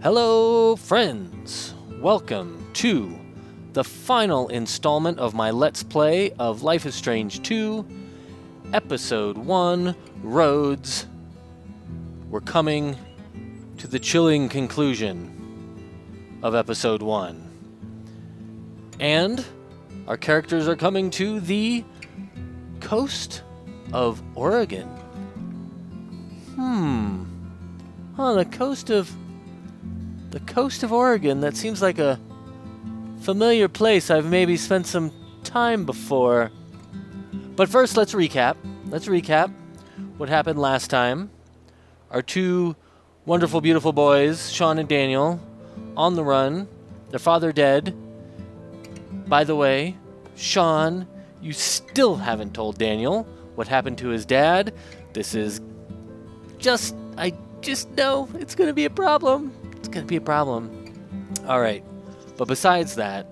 Hello, friends! Welcome to the final installment of my Let's Play of Life is Strange 2, Episode 1, Roads. We're coming to the chilling conclusion of Episode 1. And our characters are coming to the coast of Oregon. The coast of Oregon, that seems like a familiar place I've maybe spent some time before. But first, let's recap. Let's recap what happened last time. Our two wonderful, beautiful boys, Sean and Daniel, on the run. Their father dead. By the way, Sean, you still haven't told Daniel what happened to his dad. This is I just know it's going to be a problem. It's going to be a problem. All right. But besides that,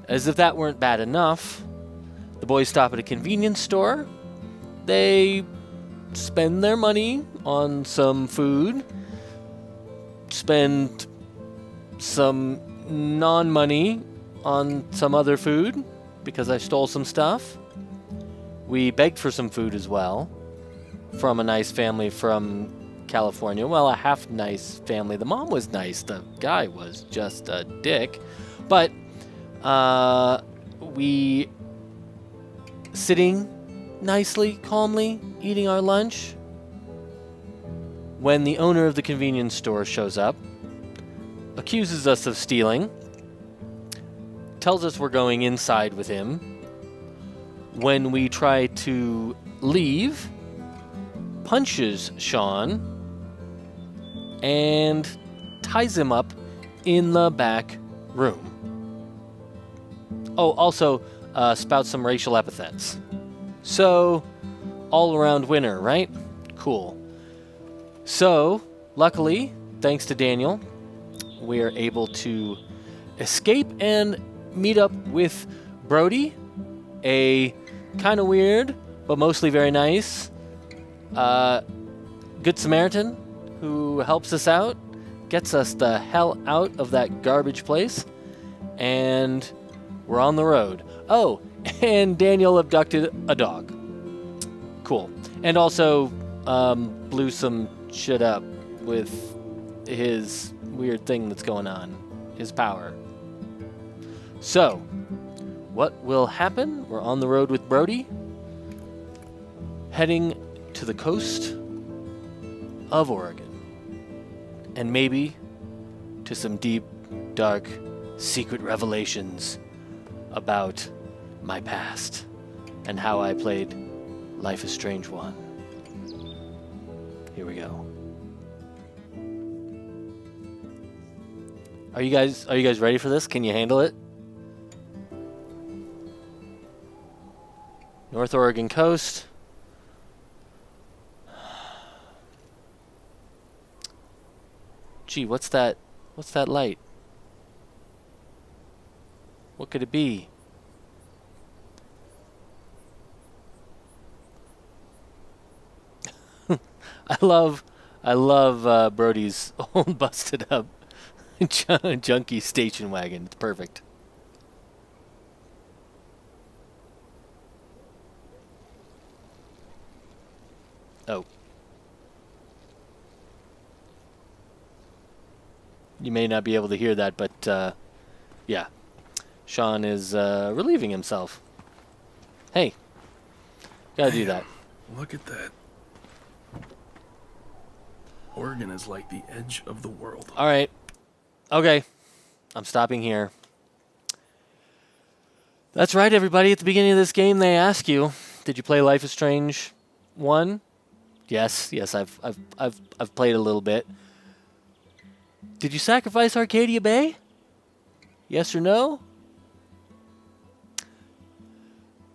as if that weren't bad enough, the boys stop at a convenience store. They spend their money on some food, spend some non-money on some other food because I stole some stuff. We begged for some food as well from a nice family from California. Well, a half nice family. The mom was nice. The guy was just a dick. But we sitting nicely, calmly, eating our lunch when the owner of the convenience store shows up, accuses us of stealing, tells us we're going inside with him. When we try to leave, punches Sean and ties him up in the back room. Oh, also spouts some racial epithets. So, all around winner, right? Cool. So, luckily, thanks to Daniel, we are able to escape and meet up with Brody, a kind of weird, but mostly very nice, Good Samaritan who helps us out, gets us the hell out of that garbage place, and we're on the road. Oh, and Daniel abducted a dog. Cool. And also blew some shit up with his weird thing that's going on, his power. So, what will happen? We're on the road with Brody, heading to the coast of Oregon, and maybe to some deep, dark, secret revelations about my past and how I played Life is Strange 1. Here we go. Are you guys ready for this? Can you handle it? North Oregon coast. Gee, what's that? What's that light? What could it be? I love Brody's old busted up junkie station wagon. It's perfect. Oh. You may not be able to hear that, but yeah. Sean is relieving himself. Hey. Gotta do that. Look at that. Oregon is like the edge of the world. All right. Okay. I'm stopping here. That's right, everybody. At the beginning of this game, they ask you, did you play Life is Strange 1? Yes, I've played a little bit. Did you sacrifice Arcadia Bay? Yes or no?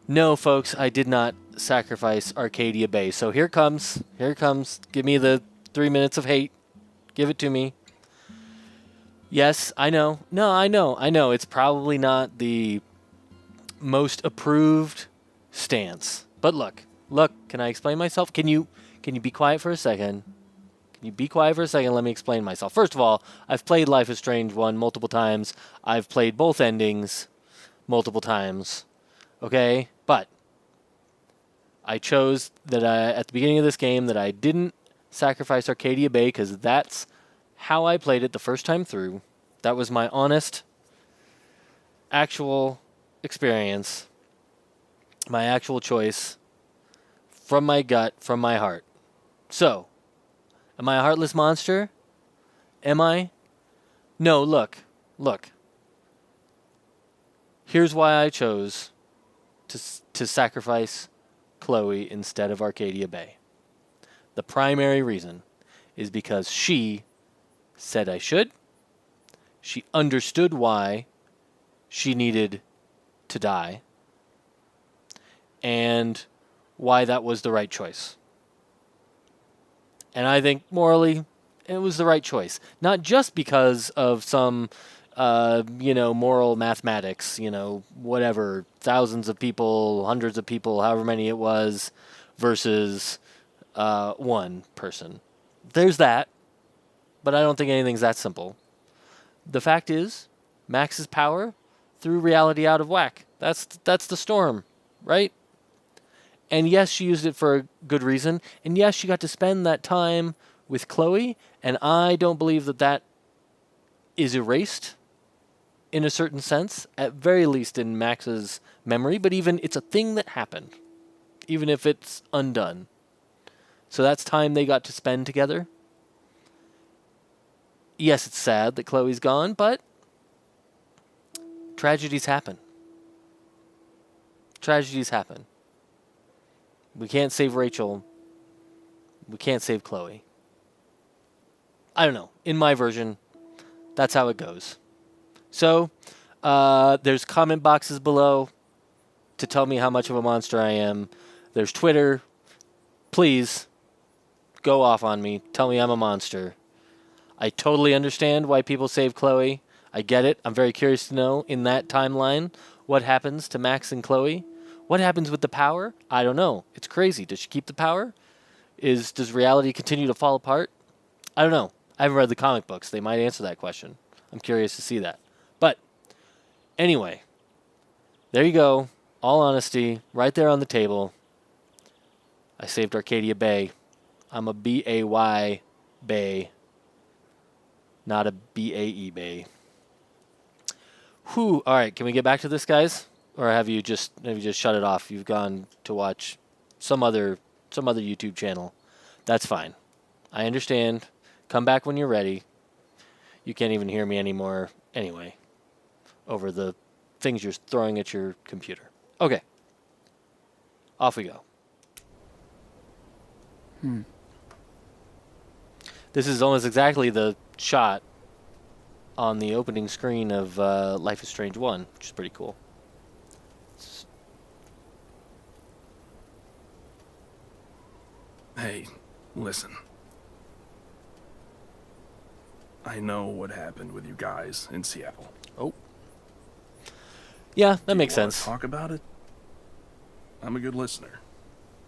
No, folks, I did not sacrifice Arcadia Bay. So here it comes. Here it comes. Give me the 3 minutes of hate. Give it to me. Yes, I know. No, I know. It's probably not the most approved stance. But look, can I explain myself? Can you be quiet for a second? You be quiet for a second. Let me explain myself. First of all, I've played Life is Strange 1 multiple times. I've played both endings multiple times. Okay? But I chose that at the beginning of this game that I didn't sacrifice Arcadia Bay because that's how I played it the first time through. That was my honest, actual experience, my actual choice from my gut, from my heart. So, am I a heartless monster? Am I? No, look. Here's why I chose to sacrifice Chloe instead of Arcadia Bay. The primary reason is because she said I should. She understood why she needed to die and why that was the right choice. And I think morally it was the right choice. Not just because of some, moral mathematics, whatever, thousands of people, hundreds of people, however many it was, versus one person. There's that, but I don't think anything's that simple. The fact is, Max's power threw reality out of whack. That's the storm, right? And yes, she used it for a good reason. And yes, she got to spend that time with Chloe. And I don't believe that is erased in a certain sense, at very least in Max's memory. But even it's a thing that happened, even if it's undone. So that's time they got to spend together. Yes, it's sad that Chloe's gone, but tragedies happen. Tragedies happen. We can't save Rachel. We can't save Chloe. I don't know. In my version, that's how it goes. So, there's comment boxes below to tell me how much of a monster I am. There's Twitter. Please, go off on me. Tell me I'm a monster. I totally understand why people save Chloe. I get it. I'm very curious to know, in that timeline, what happens to Max and Chloe. What happens with the power? I don't know. It's crazy. Does she keep the power? Does reality continue to fall apart? I don't know. I haven't read the comic books. They might answer that question. I'm curious to see that. But anyway, there you go. All honesty, right there on the table. I saved Arcadia Bay. I'm a B-A-Y Bay, not a B-A-E Bay. Whew. All right, can we get back to this, guys? Or have you just shut it off? You've gone to watch some other YouTube channel. That's fine. I understand. Come back when you're ready. You can't even hear me anymore anyway over the things you're throwing at your computer. Okay. Off we go. This is almost exactly the shot on the opening screen of Life is Strange 1, which is pretty cool. Hey, listen. I know what happened with you guys in Seattle. Oh. Yeah, that makes sense. Talk about it? I'm a good listener.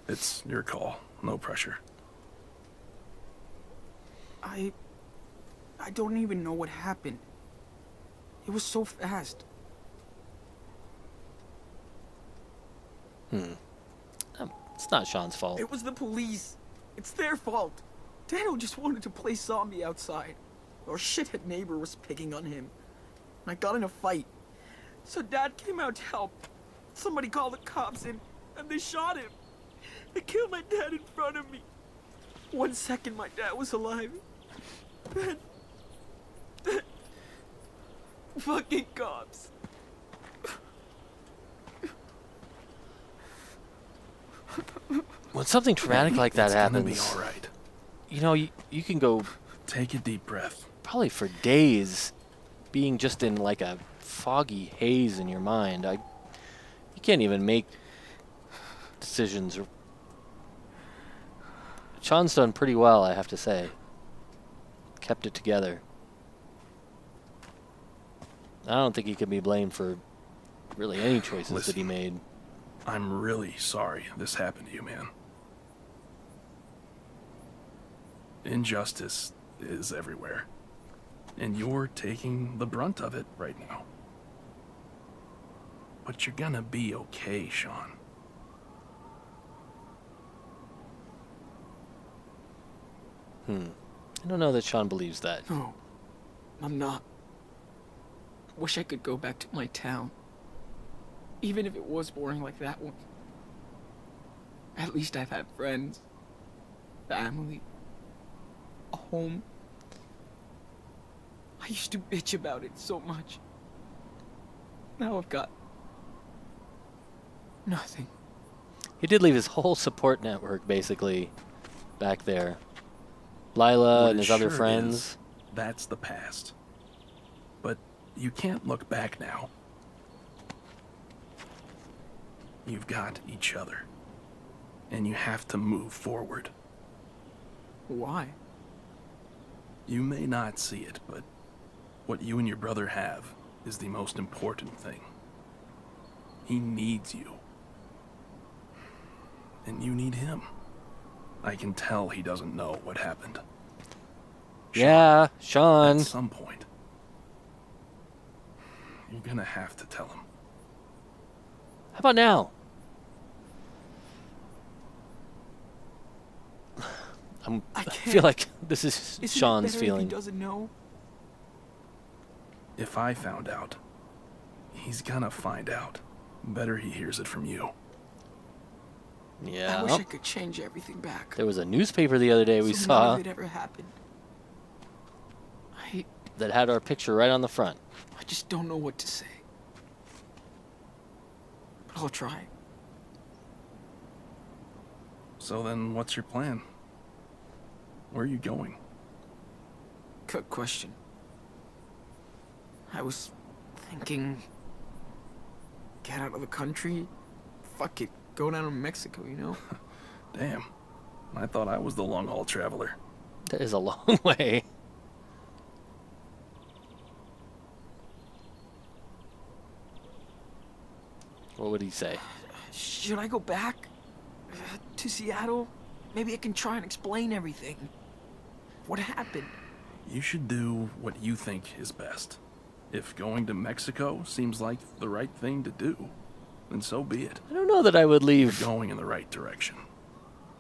It's your call. No pressure. I don't even know what happened. It was so fast. It's not Sean's fault. It was the police. It's their fault. Daniel just wanted to play zombie outside. Our shithead neighbor was picking on him. I got in a fight. So Dad came out to help. Somebody called the cops and they shot him. They killed my dad in front of me. 1 second my dad was alive. Then fucking cops. When something traumatic like that happens, It's gonna be all right. You can go Take a deep breath. probably for days being just in like a foggy haze in your mind. You can't even make decisions. Sean's done pretty well, I have to say. Kept it together. I don't think he can be blamed for really any choices that he made. I'm really sorry this happened to you, man. Injustice is everywhere. And you're taking the brunt of it right now. But you're gonna be okay, Sean. I don't know that Sean believes that. No, I'm not. Wish I could go back to my town. Even if it was boring like that one. At least I've had friends, family, a home. I used to bitch about it so much. Now I've got nothing. He did leave his whole support network, basically, back there. Lila What and it his other sure friends. is, that's the past. But you can't look back now. You've got each other. And you have to move forward. Why? You may not see it, but what you and your brother have is the most important thing. He needs you. And you need him. I can tell he doesn't know what happened. Yeah, Sean. At some point, you're gonna have to tell him. How about now? I feel like this is Isn't Sean's it better feeling. If he doesn't know? If I found out, he's gonna find out. Better he hears it from you. Yeah. I wish I could change everything back. There was a newspaper the other day we so saw none of it ever happened. that had our picture right on the front. I just don't know what to say. But I'll try. So then, what's your plan? Where are you going? Good question. I was thinking... get out of the country. Fuck it. Go down to Mexico, you know? Damn. I thought I was the long-haul traveler. That is a long way. What would he say? Should I go back to Seattle? Maybe I can try and explain everything. What happened? You should do what you think is best. If going to Mexico seems like the right thing to do, then so be it. I don't know that I would You're leave. going in the right direction.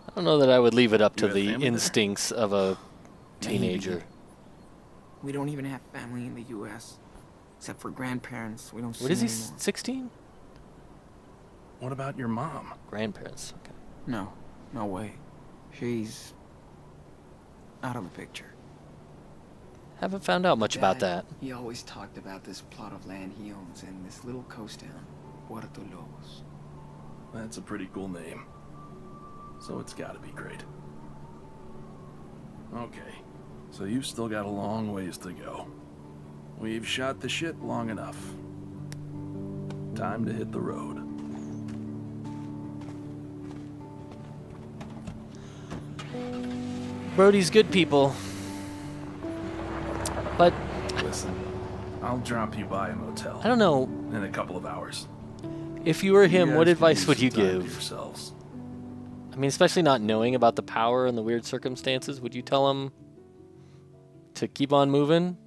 I don't know that I would leave it up to You have the family there? instincts of a teenager. Maybe. We don't even have family in the U.S. Except for grandparents. We don't see What is he? anymore. 16? What about your mom? Grandparents. Okay. No. No way. She's... out of the picture. Haven't found out much about Dad, that. He always talked about this plot of land he owns in this little coast town, Puerto Lobos. That's a pretty cool name. So it's gotta be great. Okay, so you've still got a long ways to go. We've shot the shit long enough. Time to hit the road. Brody's good people. But Listen, I'll drop you by a motel I don't know. in a couple of hours. If you were him, You what guys advice can would you use some time to give? yourselves. I mean, especially not knowing about the power and the weird circumstances. Would you tell him to keep on moving?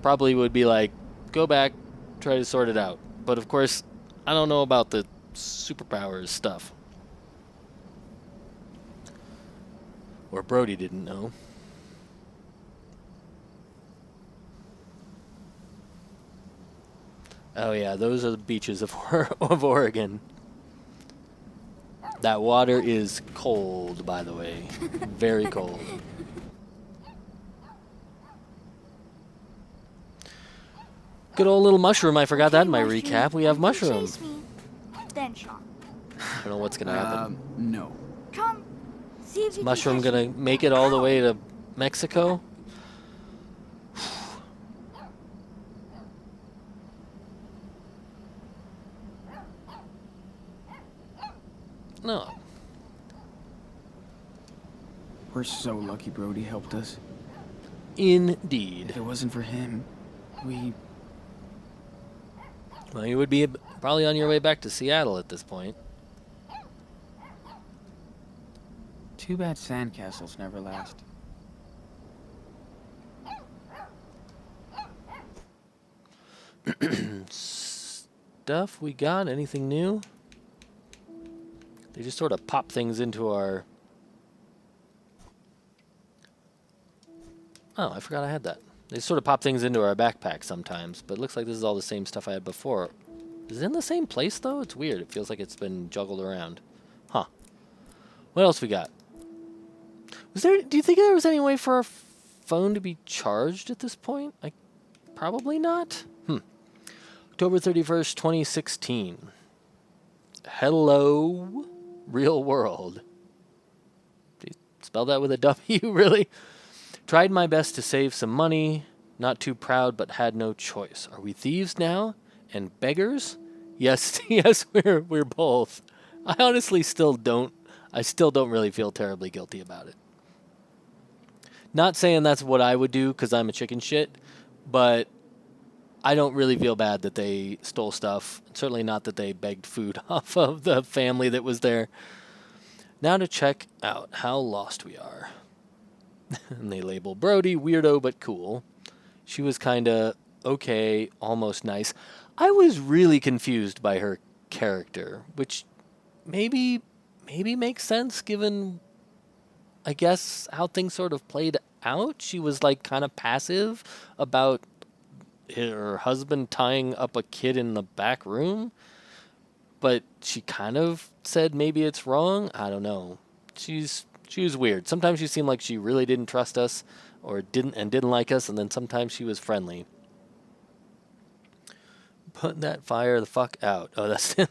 Probably would be like, go back, try to sort it out. But of course, I don't know about the superpowers stuff. Or Brody didn't know. Oh yeah, those are the beaches of of Oregon. That water is cold, by the way. Very cold. Good old little mushroom. I forgot that in my recap. We have mushroom. Chase me. Then Sean. I don't know what's gonna happen. No. Come. See if you can Mushroom catch gonna me. make it all the way to Mexico? No. We're so lucky Brody helped us. Indeed. If it wasn't for him, we... Well, you would be probably on your way back to Seattle at this point. Too bad sandcastles never last. Stuff we got? Anything new? They just sort of pop things into our... Oh, I forgot I had that. They sort of pop things into our backpack sometimes, but it looks like this is all the same stuff I had before. Is it in the same place, though? It's weird. It feels like it's been juggled around. Huh. What else we got? Was there? Do you think there was any way for our phone to be charged at this point? Probably not. October 31st, 2016. Hello, real world. Do you spell that with a W, really? Tried my best to save some money. Not too proud, but had no choice. Are we thieves now? And beggars? Yes, yes, we're both. I honestly still don't really feel terribly guilty about it. Not saying that's what I would do because I'm a chicken shit, but I don't really feel bad that they stole stuff. Certainly not that they begged food off of the family that was there. Now to check out how lost we are. And they label Brody weirdo but cool. She was kind of okay, almost nice. I was really confused by her character, which maybe makes sense given, I guess, how things sort of played out. She was like kind of passive about her husband tying up a kid in the back room, but she kind of said maybe it's wrong. I don't know. She was weird. Sometimes she seemed like she really didn't trust us or didn't like us, and then sometimes she was friendly. Put that fire the fuck out. Oh, that's the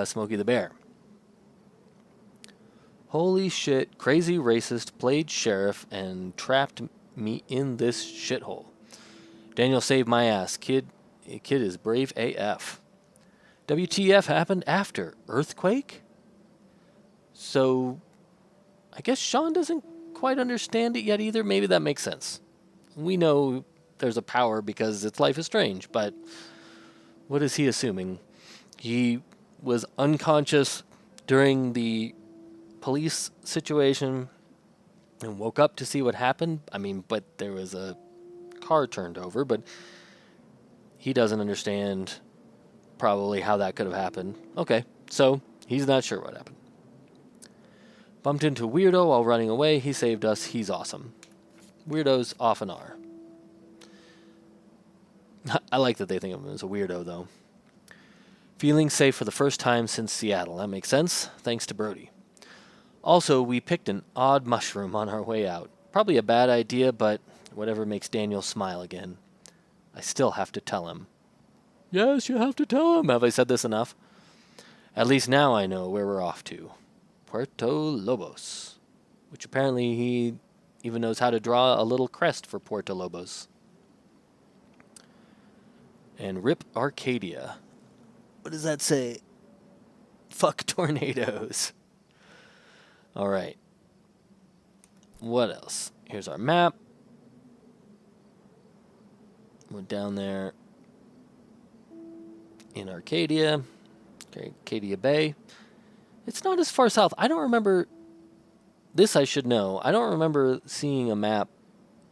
Smokey the Bear. Holy shit, crazy racist played sheriff and trapped me in this shithole. Daniel saved my ass. Kid is brave AF. WTF happened after earthquake? So I guess Sean doesn't quite understand it yet either. Maybe that makes sense. We know there's a power because it's Life is Strange, but what is he assuming? He was unconscious during the police situation and woke up to see what happened. I mean, but there was a car turned over, but he doesn't understand probably how that could have happened. Okay, so he's not sure what happened. Bumped into Weirdo while running away. He saved us. He's awesome. Weirdos often are. I like that they think of him as a weirdo, though. Feeling safe for the first time since Seattle. That makes sense. Thanks to Brody. Also, we picked an odd mushroom on our way out. Probably a bad idea, but whatever makes Daniel smile again. I still have to tell him. Yes, you have to tell him. Have I said this enough? At least now I know where we're off to. Puerto Lobos. Which apparently he even knows how to draw a little crest for Puerto Lobos. And RIP Arcadia. What does that say? Fuck tornadoes. All right. What else? Here's our map. We're down there in Arcadia. Arcadia Bay. It's not as far south. I don't remember... This I should know. I don't remember seeing a map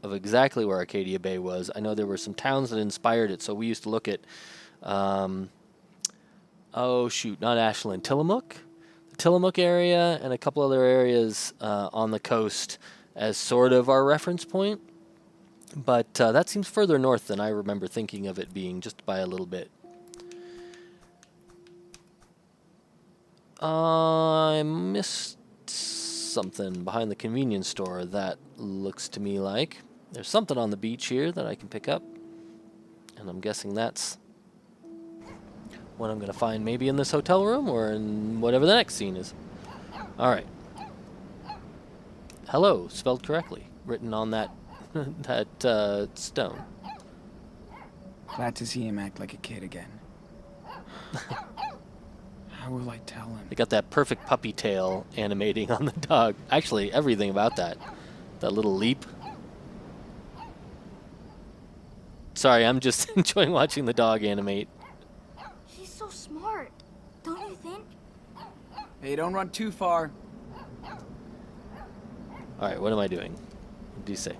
of exactly where Arcadia Bay was. I know there were some towns that inspired it, so we used to look at... oh, shoot. Not Ashland. Tillamook? Tillamook area and a couple other areas on the coast as sort of our reference point. But that seems further north than I remember thinking of it being, just by a little bit. I missed something behind the convenience store that looks to me like. There's something on the beach here that I can pick up. And I'm guessing that's what I'm going to find maybe in this hotel room or in whatever the next scene is. All right. Hello, spelled correctly, written on that that stone. Glad to see him act like a kid again. How will I tell him? They got that perfect puppy tail animating on the dog. Actually, everything about that. That little leap. Sorry, I'm just enjoying watching the dog animate. He's so smart, don't you think? Hey, don't run too far. All right, what am I doing? What do you say?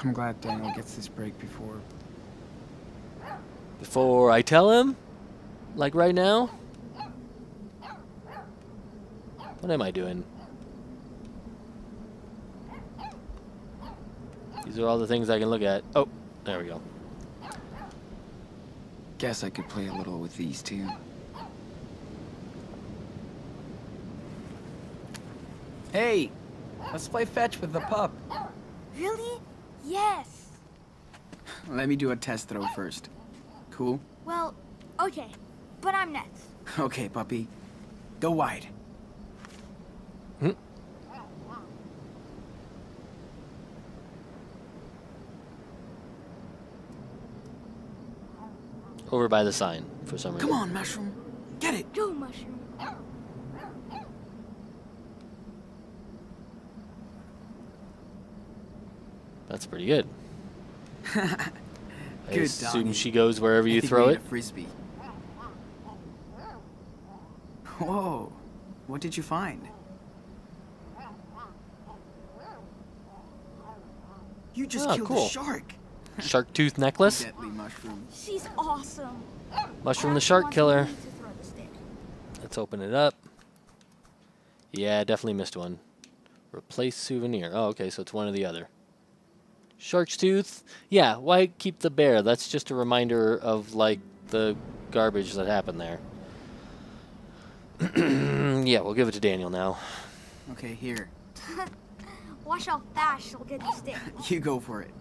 I'm glad Daniel gets this break Before I tell him? Like right now? What am I doing? These are all the things I can look at. Oh, there we go. Guess I could play a little with these too. Hey, let's play fetch with the pup. Really? Yes. Let me do a test throw first. Cool? Well, okay. But I'm next. Okay, puppy. Go wide. Hmm. Over by the sign for some reason. Come on, Mushroom. Get it. Go, Mushroom. That's pretty good. I Good assume doggy. she goes wherever I you think throw we it. need a frisbee. Whoa. What did you find? You just Oh, killed cool. a shark. Shark tooth necklace. Deadly mushroom. She's awesome. Mushroom the Papi shark wants killer. me to throw the stick. Let's open it up. Yeah, definitely missed one. Replace souvenir. Oh, okay, so it's one or the other. Shark's tooth. Yeah, why keep the bear? That's just a reminder of, like, the garbage that happened there. Yeah, we'll give it to Daniel now. Okay, here. Watch how fast she'll get the stick. You go for it.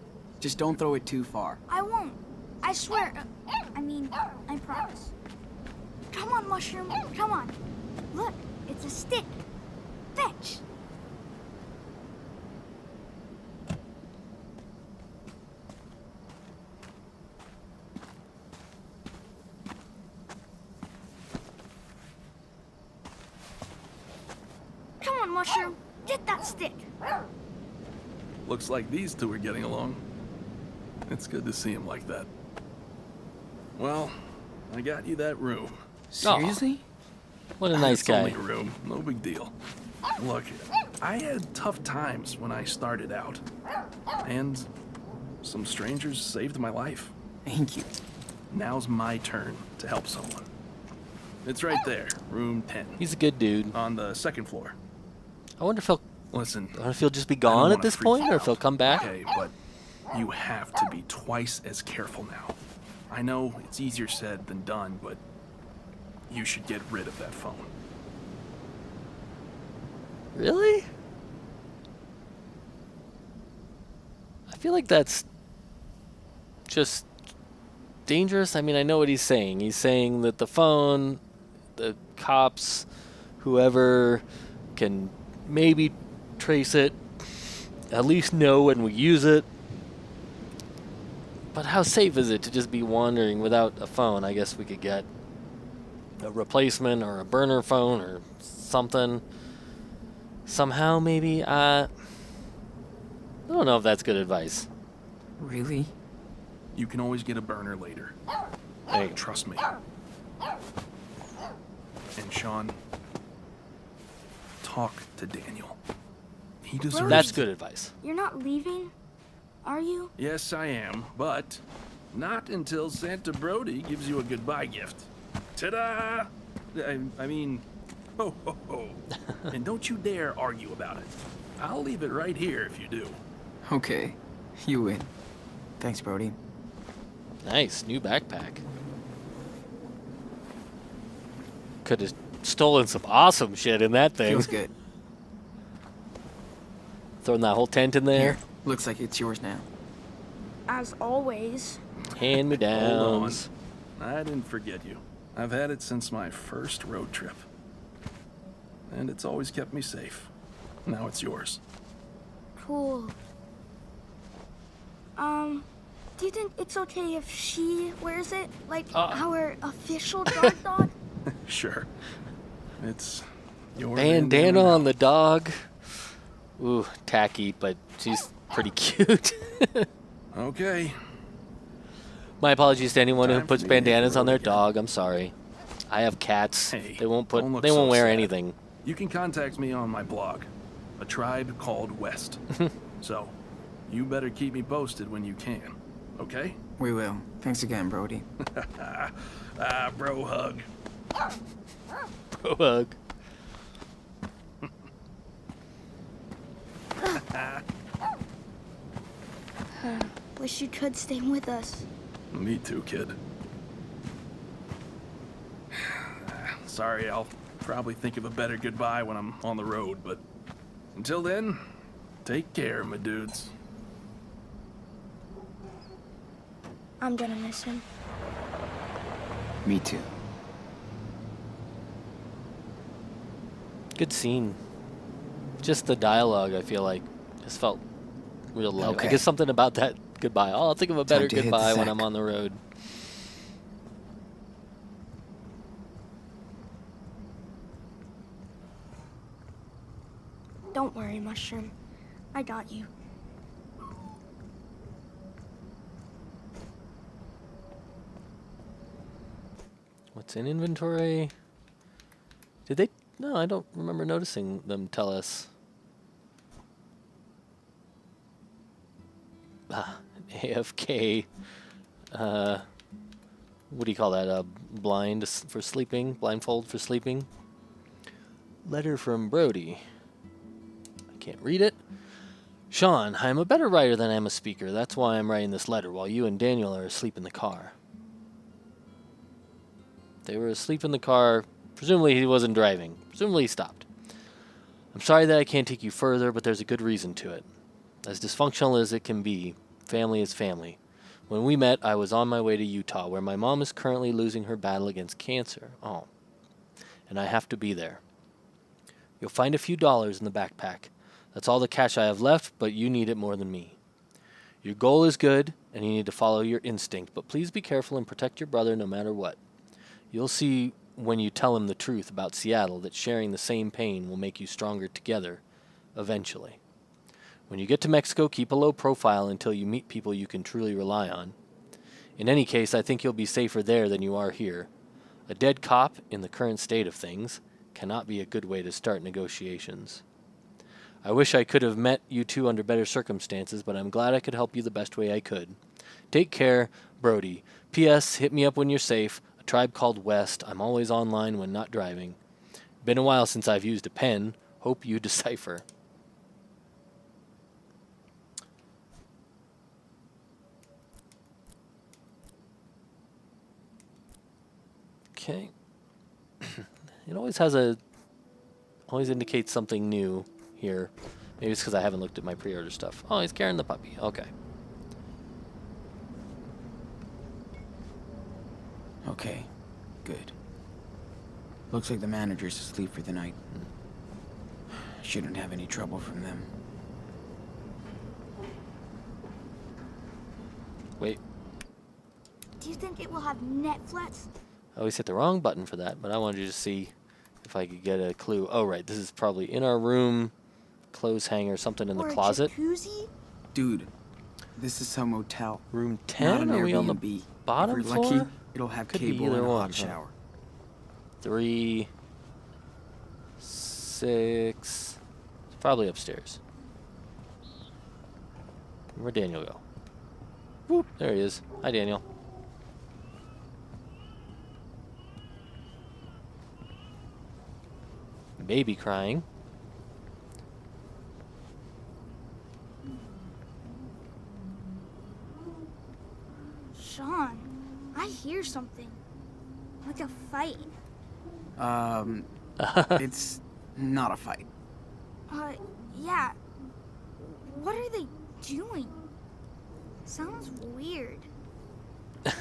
Just don't throw it too far. I won't. I swear. I promise. Come on, Mushroom. Come on. Look, it's a stick. Fetch. Come on, Mushroom. Get that stick. Looks like these two are getting along. It's good to see him like that. Well, I got you that room. Seriously? What a nice It's only guy. a room, no big deal. Look, I had tough times when I started out. And some strangers saved my life. Thank you. Now's my turn to help someone. It's right there, room 10, He's a good dude. on the second floor. I wonder if he'll, Listen, just be I don't gone at wanna this freak point, you or if he'll out, come back. Okay, but you have to be twice as careful now. I know it's easier said than done, but you should get rid of that phone. Really? I feel like that's just dangerous. I mean, I know what he's saying. He's saying that the phone, the cops, whoever can maybe trace it, at least know when we use it. But how safe is it to just be wandering without a phone? I guess we could get a replacement or a burner phone or something. Somehow, maybe. I don't know if that's good advice. Really? You can always get a burner later. There you go. Trust me. And Sean, talk to Daniel. He deserves That's it. good advice. You're not leaving, are you? Yes, I am, but not until Santa Brody gives you a goodbye gift. Ta-da! I mean, ho, ho, ho. And don't you dare argue about it. I'll leave it right here if you do. Okay. You win. Thanks, Brody. Nice, new backpack. Could have stolen some awesome shit in that thing. Feels good. Throwing that whole tent in there. Here. Looks like it's yours now. As always. Hand me Hold on. downs. I didn't forget you. I've had it since my first road trip. And it's always kept me safe. Now it's yours. Cool. Do you think it's okay if she wears it? Like our official guard dog? Sure. It's your Bandana on the dog. Ooh, tacky, but she's pretty cute. Okay. My apologies to anyone who Time for puts me to hit the bandanas on road their again. dog. I'm sorry. I have cats. Hey, they won't don't look they won't so wear sad. anything. you can contact me on my blog, A Tribe Called West. So, you better keep me posted when you can, okay? We will. Thanks again, Brody. Bro hug. Bro hug. Wish you could stay with us. Me too, kid. Sorry, I'll probably think of a better goodbye when I'm on the road, but until then, take care, my dudes. I'm gonna miss him. Me too. Good scene. Just the dialogue, I feel like, just felt real light. Okay. I guess something about that goodbye. Oh, I'll think of a better Time to hit the goodbye when sack. I'm on the road. Don't worry, Mushroom. I got you. What's in inventory? Did they? No, I don't remember noticing them tell us. AFK. What do you call that? Blind for sleeping? Blindfold for sleeping? Letter from Brody. I can't read it. Sean, I am a better writer than I am a speaker. That's why I'm writing this letter while you and Daniel are asleep in the car. They were asleep in the car. Presumably he wasn't driving. Presumably he stopped. I'm sorry that I can't take you further, but there's a good reason to it. As dysfunctional as it can be, family is family. When we met, I was on my way to Utah, where my mom is currently losing her battle against cancer. Oh. And I have to be there. You'll find a few dollars in the backpack. That's all the cash I have left, but you need it more than me. Your goal is good, and you need to follow your instinct, but please be careful and protect your brother no matter what. You'll see when you tell him the truth about Seattle that sharing the same pain will make you stronger together, eventually. When you get to Mexico, keep a low profile until you meet people you can truly rely on. In any case, I think you'll be safer there than you are here. A dead cop, in the current state of things, cannot be a good way to start negotiations. I wish I could have met you two under better circumstances, but I'm glad I could help you the best way I could. Take care, Brody. P.S. Hit me up when you're safe. A Tribe Called West. I'm always online when not driving. Been a while since I've used a pen. Hope you decipher. Okay. It always indicates something new here. Maybe it's because I haven't looked at my pre-order stuff. Oh, he's carrying the puppy. Okay. Okay, good. Looks like the manager's asleep for the night. Shouldn't have any trouble from them. Wait. Do you think it will have Netflix? I always hit the wrong button for that, but I wanted to just see if I could get a clue. Oh, right. This is probably in our room, clothes hanger, something in the Or closet. A jacuzzi? Dude, this is some motel. Room Not 10? an Are we on the Airbnb. bottom If we're floor? lucky, it'll have Could be cable either and a one, hot huh? shower. 3, 6. It's probably upstairs. Where'd Daniel go? Whoop, there he is. Hi, Daniel. Baby crying. Sean, I hear something. Like a fight. It's not a fight. Yeah. What are they doing? Sounds weird. Should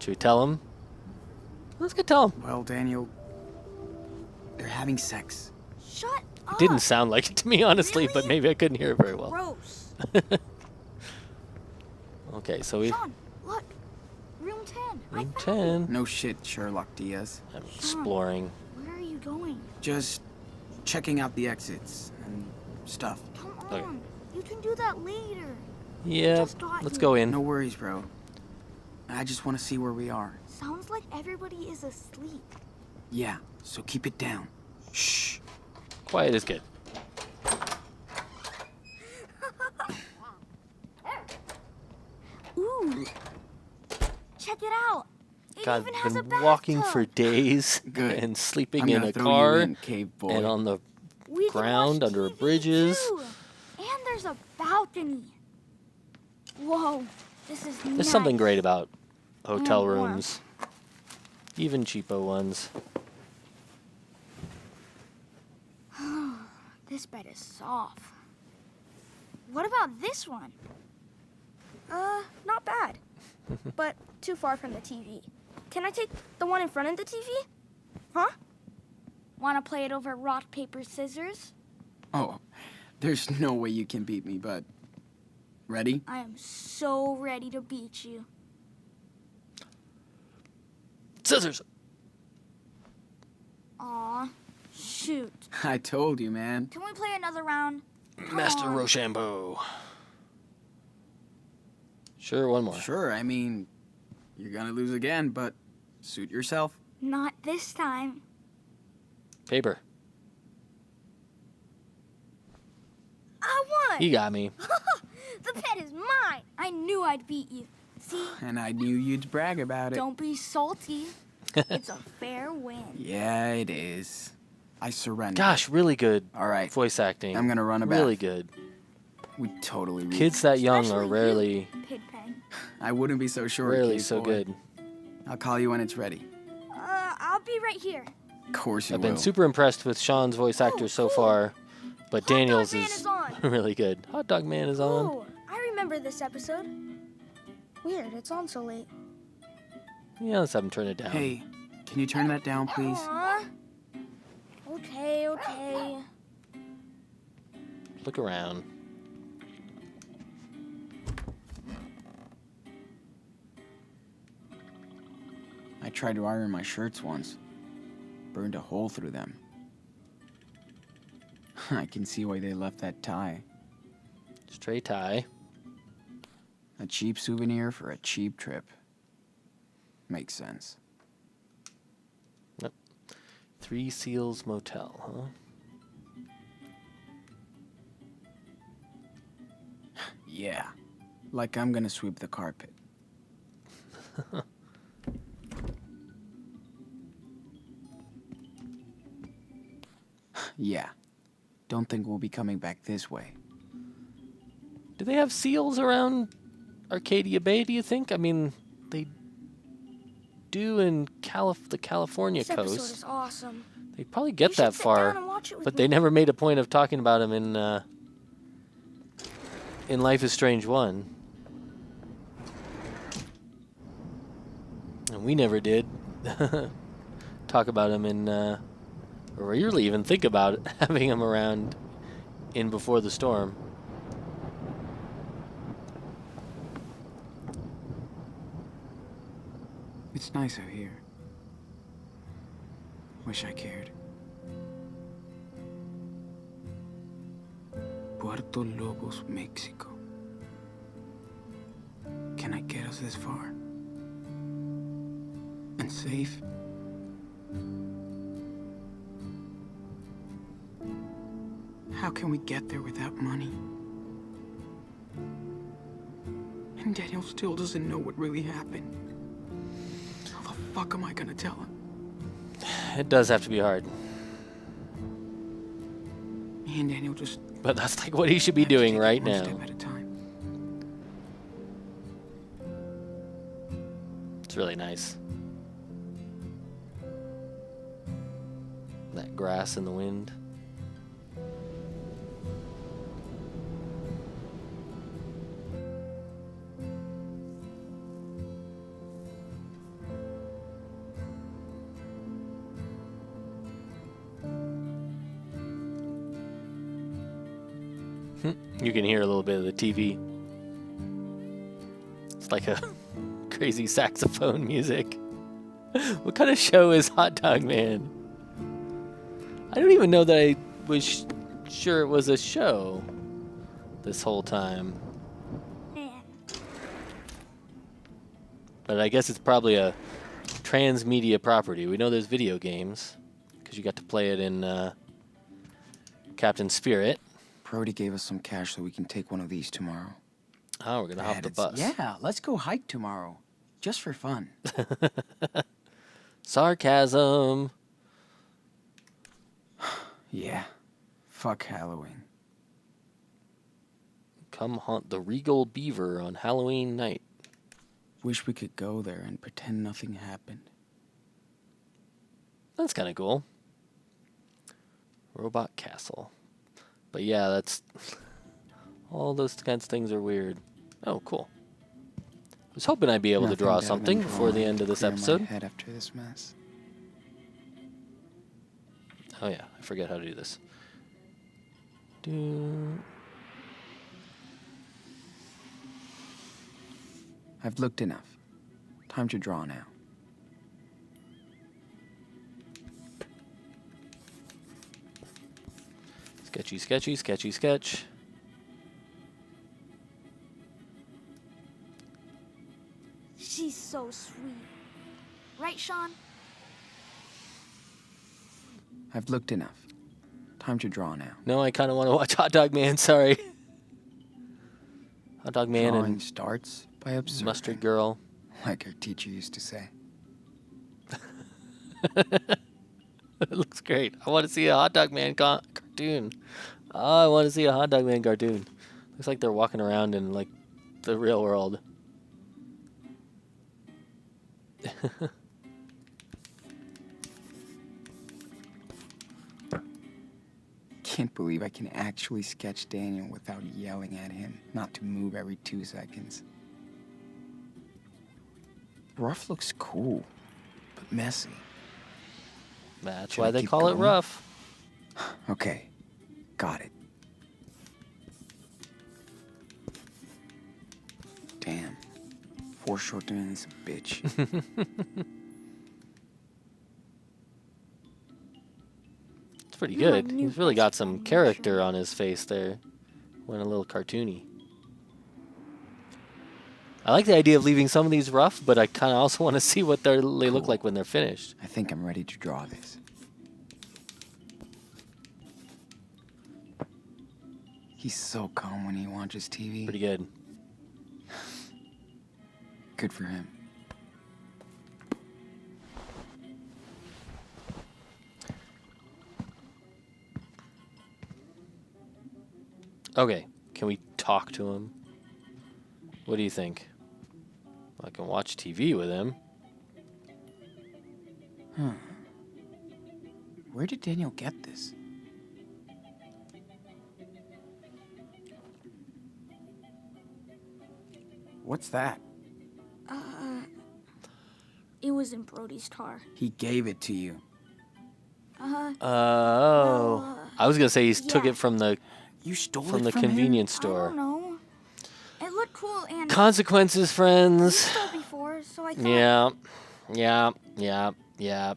we tell him? Let's go tell him. Well, Daniel, they're having sex. Shut up. It didn't sound like it to me, honestly, but Really? maybe I couldn't hear it very well. Gross. Okay, so we... Sean, look. Room 10. Room I found 10. No shit, Sherlock Diaz. I'm exploring. it. Where are you going? Just checking out the exits and stuff. Come Okay. on. You can do that later. Yeah, Just got let's here. go in. No worries, bro. I just want to see where we are. Sounds like everybody is asleep. Yeah, so keep it down. Shh. Quiet is good. Ooh. Check it out. It God, even has a been walking bathtub. for days Good. and sleeping I'm in gonna a throw car you in, cave boy. and on the We can ground watch under TV bridges. too. And there's a balcony. Whoa, this is nice. There's something great about hotel And warm. rooms, even cheapo ones. This bed is soft. What about this one? Not bad. But too far from the TV. Can I take the one in front of the TV? Huh? Want to play it over rock, paper, scissors? Oh, there's no way you can beat me, but... Ready? I am so ready to beat you. Scissors. Aw, shoot. I told you, man. Can we play another round? Master on. Rochambeau. Sure, one more. Sure, I mean, you're gonna lose again, but suit yourself. Not this time. Paper. I won! He got me. The pet is mine! I knew I'd beat you. See? And I knew you'd brag about it. Don't be salty. It's a fair win. Yeah, it is. I surrender. Gosh, really good All right, voice acting. I'm gonna run a bath. Really good. We totally read. Kids that young Especially are you, rarely, Pigpen. I wouldn't be so sure. rarely cave so boy. good. I'll call you when it's ready. I'll be right here. Of course you I've will. been super impressed with Sean's voice actor so far, but Hot Dog Daniel's Man is is on. really good. Hot Dog Man is on. Oh, I remember this episode. Weird, it's on so late. Yeah, let's have him turn it down. Hey, can you turn that down, please? Aw. Okay. Look around. I tried to iron my shirts once. Burned a hole through them. I can see why they left that tie. Straight tie. A cheap souvenir for a cheap trip. Makes sense. Three Seals Motel, huh? Yeah. Like I'm gonna sweep the carpet. Yeah. Don't think we'll be coming back this way. Do they have seals around Arcadia Bay, do you think? I mean, they do in the California This episode coast. is awesome. They probably get You should that sit far, down and watch it with but me. they never made a point of talking about them in Life is Strange 1. And we never did talk about them in, or really even think about having them around in Before the Storm. It's nice out here. Wish I cared. Puerto Lobos, Mexico. Can I get us this far? And safe? How can we get there without money? And Daniel still doesn't know what really happened. How the fuck am I gonna tell him? It does have to be hard, Me and Daniel just but that's like what he should be have to doing take it right one now. step at a time. It's really nice. That grass in the wind. You can hear a little bit of the TV. It's like a crazy saxophone music. What kind of show is Hot Dog Man? I don't even know that I was sure it was a show this whole time. Man. But I guess it's probably a transmedia property. We know there's video games because you got to play it in Captain Spirit. Brody gave us some cash so we can take one of these tomorrow. Oh, we're gonna hop the bus. Yeah, let's go hike tomorrow. Just for fun. Sarcasm. Yeah. Fuck Halloween. Come haunt the Regal Beaver on Halloween night. Wish we could go there and pretend nothing happened. That's kind of cool. Robot Castle. But yeah, that's... all those kinds of things are weird. Oh, cool. I was hoping I'd be able to Nothing draw better than something before the drawing end of this clear my episode. head after this mess. Oh yeah, I forget how to do this. Do... I've looked enough. Time to draw now. Sketchy, sketchy, sketchy, sketch. She's so sweet. Right, Sean? I've looked enough. Time to draw now. No, I kind of want to watch Hot Dog Man, sorry. Hot Dog Man Drawing and starts by observing. Mustard Girl. Like our teacher used to say. It looks great. I want to see a Hot Dog Man cartoon. Oh, I want to see a Hot Dog Man cartoon. Looks like they're walking around in, like, the real world. Can't believe I can actually sketch Daniel without yelling at him not to move every 2 seconds. Rough looks cool, but messy. That's Should why I they keep call it going? rough. Okay, got it. Damn, foreshortening is a bitch. It's pretty You're my good. new He's really got best some friend, character Sean. on his face there. Went a little cartoony. I like the idea of leaving some of these rough, but I kind of also want to see what they look Cool. like when they're finished. I think I'm ready to draw this. He's so calm when he watches TV. Pretty good. Good for him. Okay, can we talk to him? What do you think? I can watch TV with him. Where did Daniel get this? What's that? It was in Brody's car. He gave it to you. Oh. I was going to say he took yeah. it from the You stole from it the from convenience I store. don't know. It looked cool and Consequences, we friends. stole before, so I thought. Yeah. Yeah. Yeah. Yeah.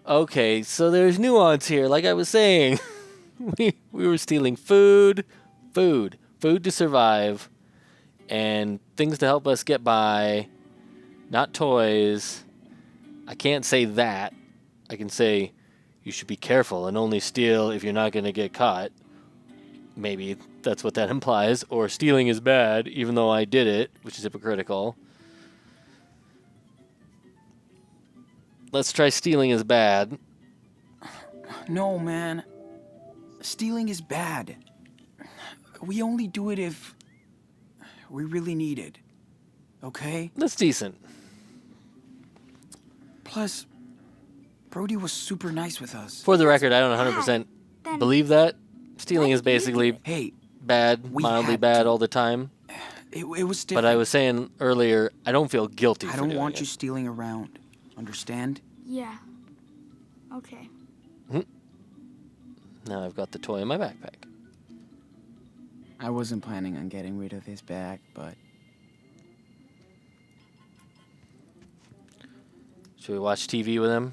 Okay, so there's nuance here. Like I was saying, we were stealing food to survive, and things to help us get by, not toys. I can't say that. I can say you should be careful and only steal if you're not going to get caught. Maybe that's what that implies. Or stealing is bad, even though I did it, which is hypocritical. Let's try stealing is bad. No, man. Stealing is bad. We only do it if we really need it. Okay? That's decent. Plus, Brody was super nice with us. For the record, I don't 100% Then believe that. Stealing why is did you do basically it? Hey, bad, We mildly had bad to. all the time. it was But different. I was saying earlier, I don't feel guilty I for don't doing want it. you stealing around. Understand? Yeah. Okay. Now I've got the toy in my backpack. I wasn't planning on getting rid of his bag, but Should we watch TV with him?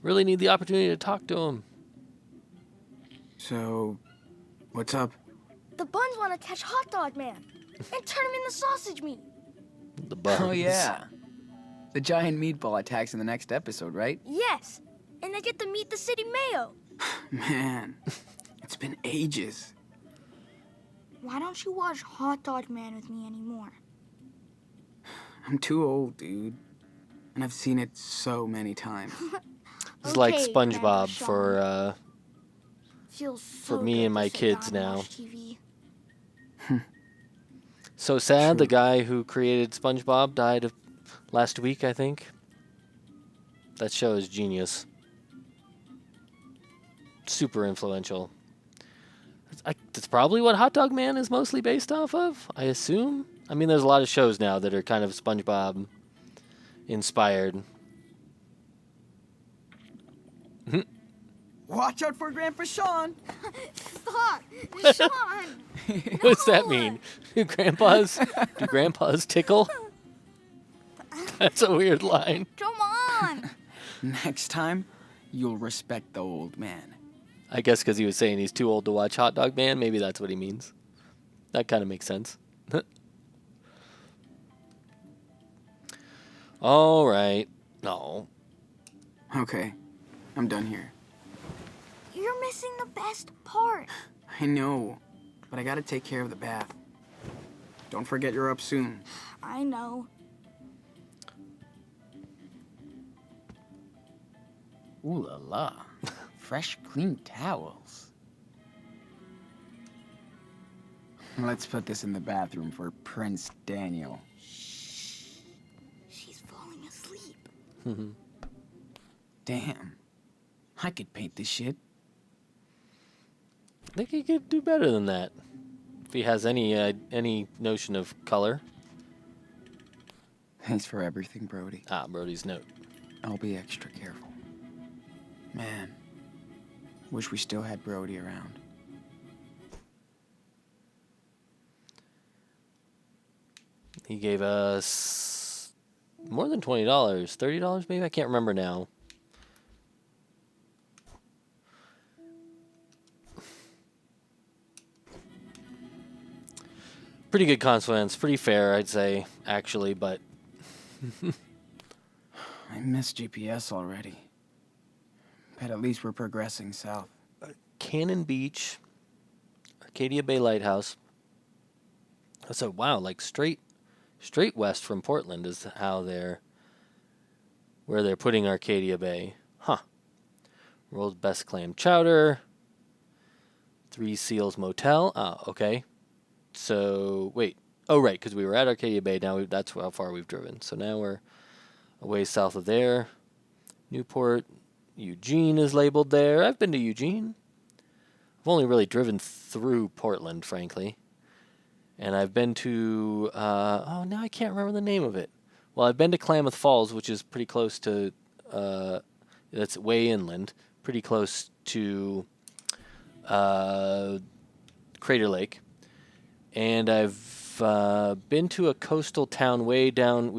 Really need the opportunity to talk to him. so what's up? The Buns want to catch Hot Dog Man and turn him into sausage meat. The bugs. Oh, yeah. The giant meatball attacks in the next episode, right? Yes. And I get to meet the city mayor. Man, it's been ages. Why don't you watch Hot Dog Man with me anymore? I'm too old, dude. And I've seen it so many times. It's like Okay, Grandpa SpongeBob Sean. for Feels so me good and my to sit kids down and now. watch TV. So sad. The True. guy who created SpongeBob died last week, I think. That show is genius. Super influential. That's probably what Hot Dog Man is mostly based off of, I assume. I mean, there's a lot of shows now that are kind of SpongeBob inspired. Watch out for Grandpa Sean. Stop! Sean! What does that mean? Do grandpas tickle? That's a weird line. Come on! Next time, you'll respect the old man. I guess because he was saying he's too old to watch Hot Dog Man. Maybe that's what he means. That kind of makes sense. All right. No. Okay, I'm done here. You're missing the best part. I know, but I gotta take care of the bath. Don't forget you're up soon. I know. Ooh la la. Fresh, clean towels. Let's put this in the bathroom for Prince Daniel. She's falling asleep. Damn. I could paint this shit. I think he could do better than that. If he has any notion of color. Thanks for everything, Brody. Ah, Brody's note. I'll be extra careful. Man, wish we still had Brody around. He gave us more than $20. $30 maybe? I can't remember now. Pretty good consequence. Pretty fair, I'd say, actually, but I miss GPS already. But at least we're progressing south. Cannon Beach, Arcadia Bay Lighthouse. So wow, like straight west from Portland is where they're putting Arcadia Bay. Huh. World's Best Clam Chowder. Three Seals Motel. Ah, okay. So wait. Oh right, because we were at Arcadia Bay. Now that's how far we've driven. So now we're a ways south of there. Newport. Eugene is labeled there. I've been to Eugene. I've only really driven through Portland, frankly. And I've been to, now I can't remember the name of it. Well, I've been to Klamath Falls, which is pretty close to, that's way inland, pretty close to Crater Lake. And I've been to a coastal town way down,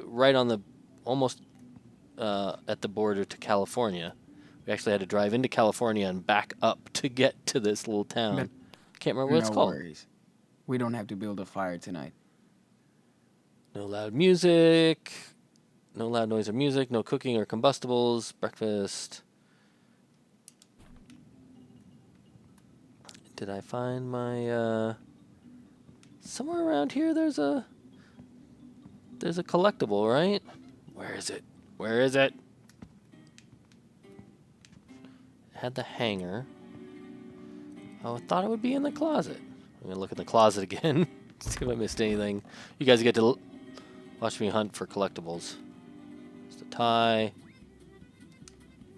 right on the, almost at the border to California. We actually had to drive into California and back up to get to this little town. But Can't remember what it's called. Worries. We don't have to build a fire tonight. No loud music. No loud noise or music. No cooking or combustibles. Breakfast. Did I find my, somewhere around here there's a collectible, right? Where is it? Where is it? It had the hanger. Oh, I thought it would be in the closet. I'm gonna look in the closet again. See if I missed anything. You guys get to watch me hunt for collectibles. It's the tie.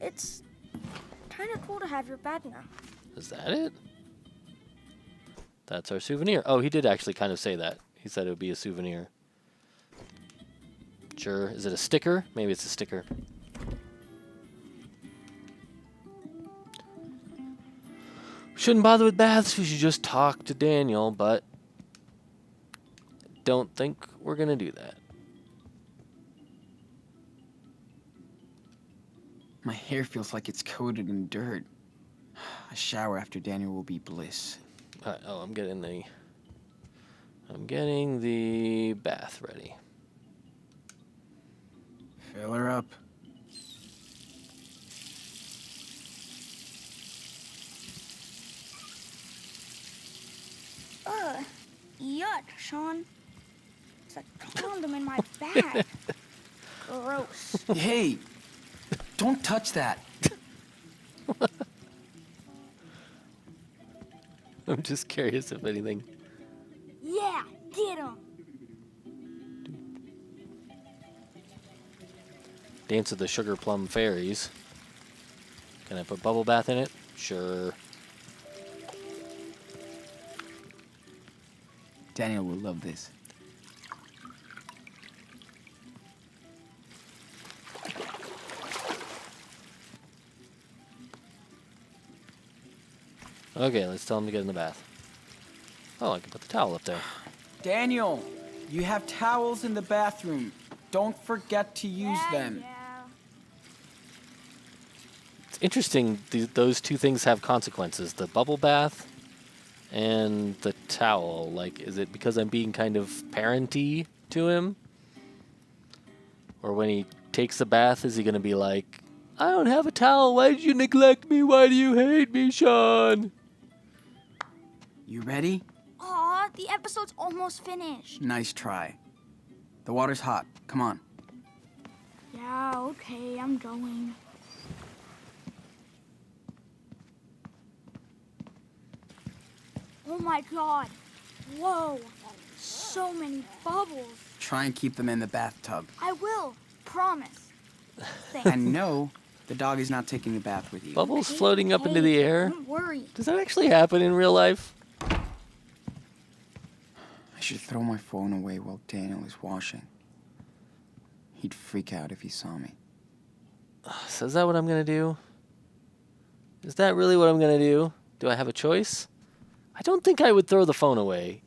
It's kind of cool to have your bag now. Is that it? That's our souvenir. Oh, he did actually kind of say that. He said it would be a souvenir. Sure. Is it a sticker? Maybe it's a sticker. Shouldn't bother with baths. We should just talk to Daniel, but don't think we're going to do that. My hair feels like it's coated in dirt. A shower after Daniel will be bliss. Oh, I'm getting the bath ready. Fill her up. Yuck, Sean. It's a condom in my bag. Gross. Hey, don't touch that. I'm just curious if anything. Yeah, get him. Dance of the Sugar Plum Fairies. Can I put bubble bath in it? Sure. Daniel will love this. Okay, let's tell him to get in the bath. Oh, I can put the towel up there. Daniel, you have towels in the bathroom. Don't forget to use them. Yeah. It's interesting, those two things have consequences. The bubble bath and the towel. Like, is it because I'm being kind of parenty to him? Or when he takes a bath, is he going to be like, I don't have a towel. Why did you neglect me? Why do you hate me, Sean? You ready? Aw, the episode's almost finished. Nice try. The water's hot. Come on. Yeah, okay, I'm going. Oh my god. Whoa. So many bubbles. Try and keep them in the bathtub. I will. Promise. Thanks. And no, the dog is not taking a bath with you. Bubbles floating up into the air? Don't worry. Does that actually happen in real life? I should throw my phone away while Daniel is washing. He'd freak out if he saw me. So is that what I'm going to do? Is that really what I'm going to do? Do I have a choice? I don't think I would throw the phone away.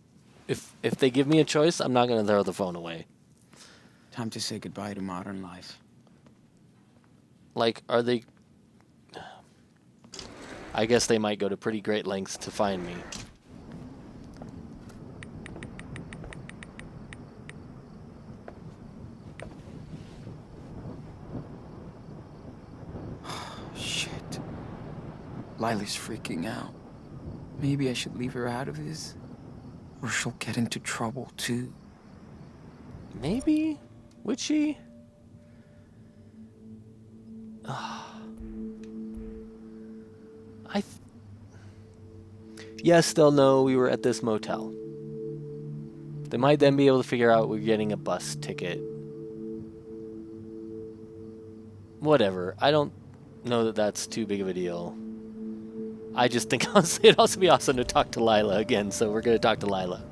If they give me a choice, I'm not going to throw the phone away. Time to say goodbye to modern life. Like, are they... I guess they might go to pretty great lengths to find me. Shit. Lila's freaking out. Maybe I should leave her out of this, or she'll get into trouble too. Maybe? Would she? Yes, they'll know we were at this motel. They might then be able to figure out we're getting a bus ticket. Whatever. I don't know that that's too big of a deal. I just think honestly it'd also be awesome to talk to Lila again, so we're going to talk to Lila.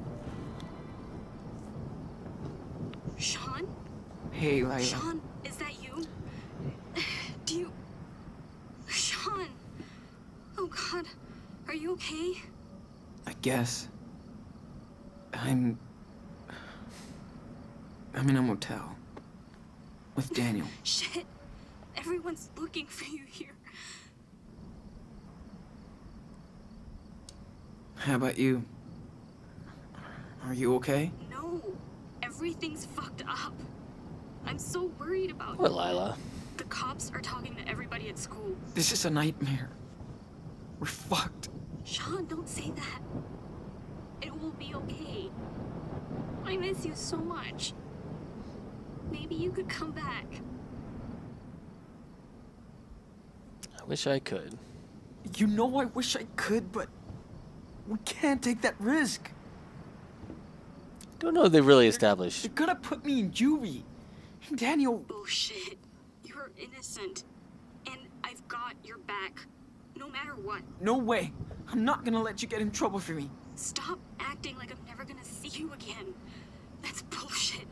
Sean? Hey, Lila. Sean, is that you? Do you... Sean! Oh God, are you okay? I guess. I'm in a motel. With Daniel. Shit, everyone's looking for you here. How about you? Are you okay? No, everything's fucked up. I'm so worried about Poor you. Lila. The cops are talking to everybody at school. This is a nightmare. We're fucked. Sean, don't say that. It will be okay. I miss you so much. Maybe you could come back. I wish I could. You know I wish I could, but we can't take that risk. Don't know if they really established. They're gonna put me in juvie. Daniel, Bullshit. You're innocent. And I've got your back. No matter what. no way. I'm not gonna let you get in trouble for me. Stop acting like I'm never gonna see you again. That's bullshit.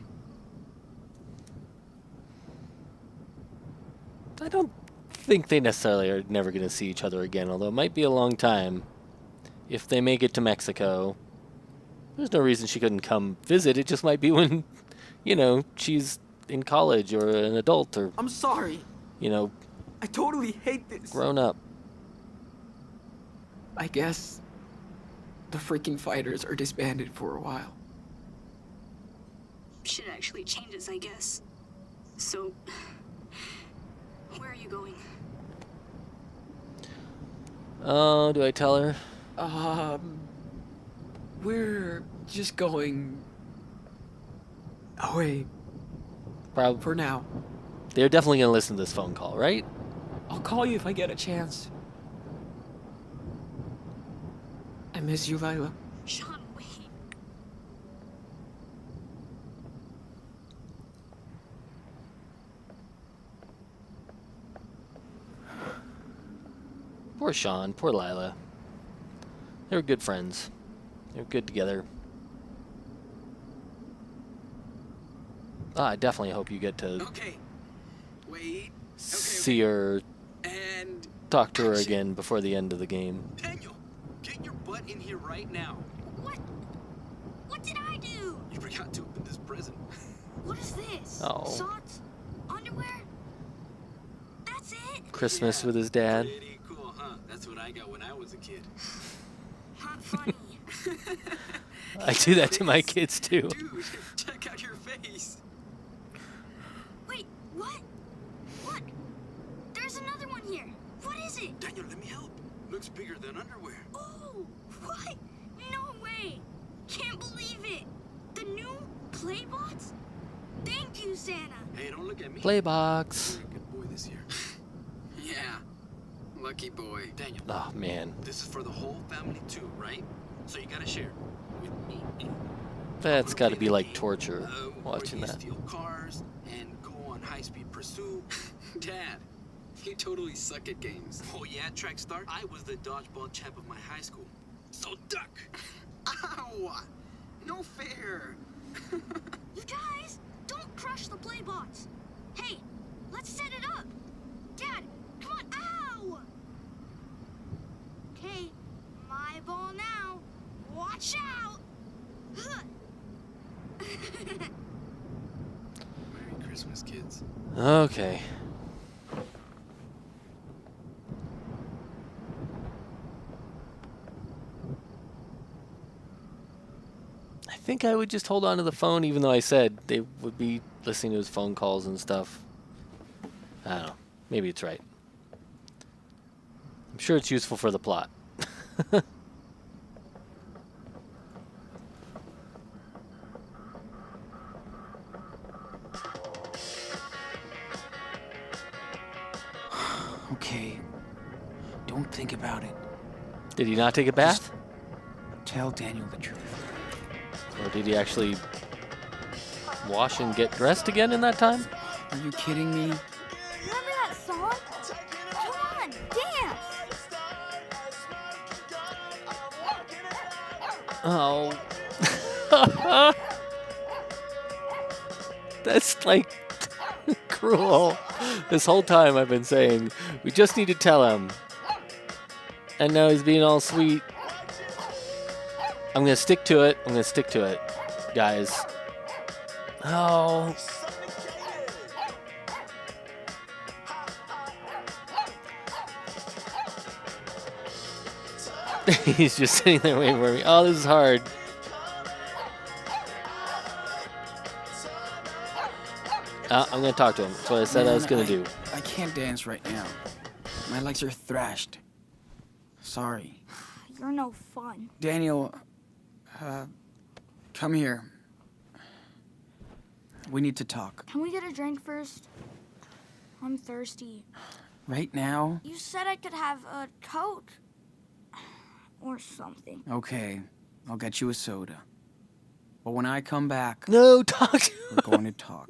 I don't think they necessarily are never going to see each other again, although it might be a long time. If they make it to Mexico, there's no reason she couldn't come visit. It just might be when, you know, she's in college or an adult or, I'm sorry. you know, I totally hate this. grown up. I guess the freaking fighters are disbanded for a while. Shit actually changes, I guess. So, you going? Oh, do I tell her? We're just going away Probably. for now. They're definitely gonna listen to this phone call, right? I'll call you if I get a chance. I miss you, Lila. Sean, wait. Poor Sean, poor Lila. They were good friends. They were good together. I definitely hope you get to Okay. Wait. see her, And talk to her action. again before the end of the game. Daniel, get your butt in here right now. What? What did I do? You forgot to open this present. What is this? Oh. Socks? Underwear? That's it? Christmas with his dad. Pretty cool, huh? That's what I got when I was a kid. Not funny. I do that to my kids too. Dude, check out your face. Wait, what? What? There's another one here. What is it? Daniel, let me help. Looks bigger than underwear. Oh, what? No way. Can't believe it. The new Playbots? Thank you, Santa. Hey, don't look at me. Playbox. You're a good boy this year. Yeah, lucky boy. Daniel, Oh man, this is for the whole family too, right? So you gotta share with me. that's got to Play be the like game, torture where watching you that. steal cars and go on high-speed pursuit. Dad, you totally suck at games. Oh yeah, track star? I was the dodgeball champ of my high school. So duck! Ow! No fair! You guys, don't crush the Playbots. Hey, let's set it up. Dad, come on. Ow! Okay, my ball now. Watch out. Merry Christmas, kids. Okay. I think I would just hold on to the phone, even though I said they would be listening to his phone calls and stuff. I don't know. Maybe it's right. I'm sure it's useful for the plot. Okay, don't think about it. Did he not take a bath? Tell Daniel the truth. Or did he actually wash and get dressed again in that time? Are you kidding me? Remember that song? Come on, dance! Oh. That's like cruel. This whole time I've been saying, we just need to tell him. And now he's being all sweet. I'm gonna stick to it. I'm gonna stick to it, guys. Oh. He's just sitting there waiting for me. Oh, this is hard. I'm gonna talk to him. That's what I said I was gonna do. I can't dance right now. My legs are thrashed. Sorry. You're no fun. Daniel, come here. We need to talk. Can we get a drink first? I'm thirsty. Right now? You said I could have a Coke. Or something. Okay, I'll get you a soda. But when I come back, No, talk. we're going to talk.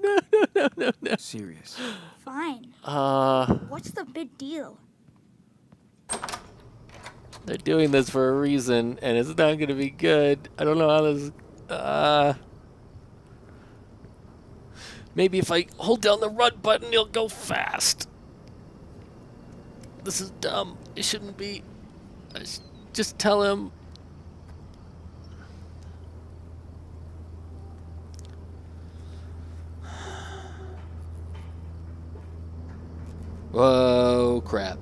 No. Serious. Fine. Uh, What's the big deal? they're doing this for a reason, and it's not gonna be good. I don't know how this. Maybe if I hold down the run button, it'll go fast. This is dumb. It shouldn't be. Just tell him. Whoa, crap.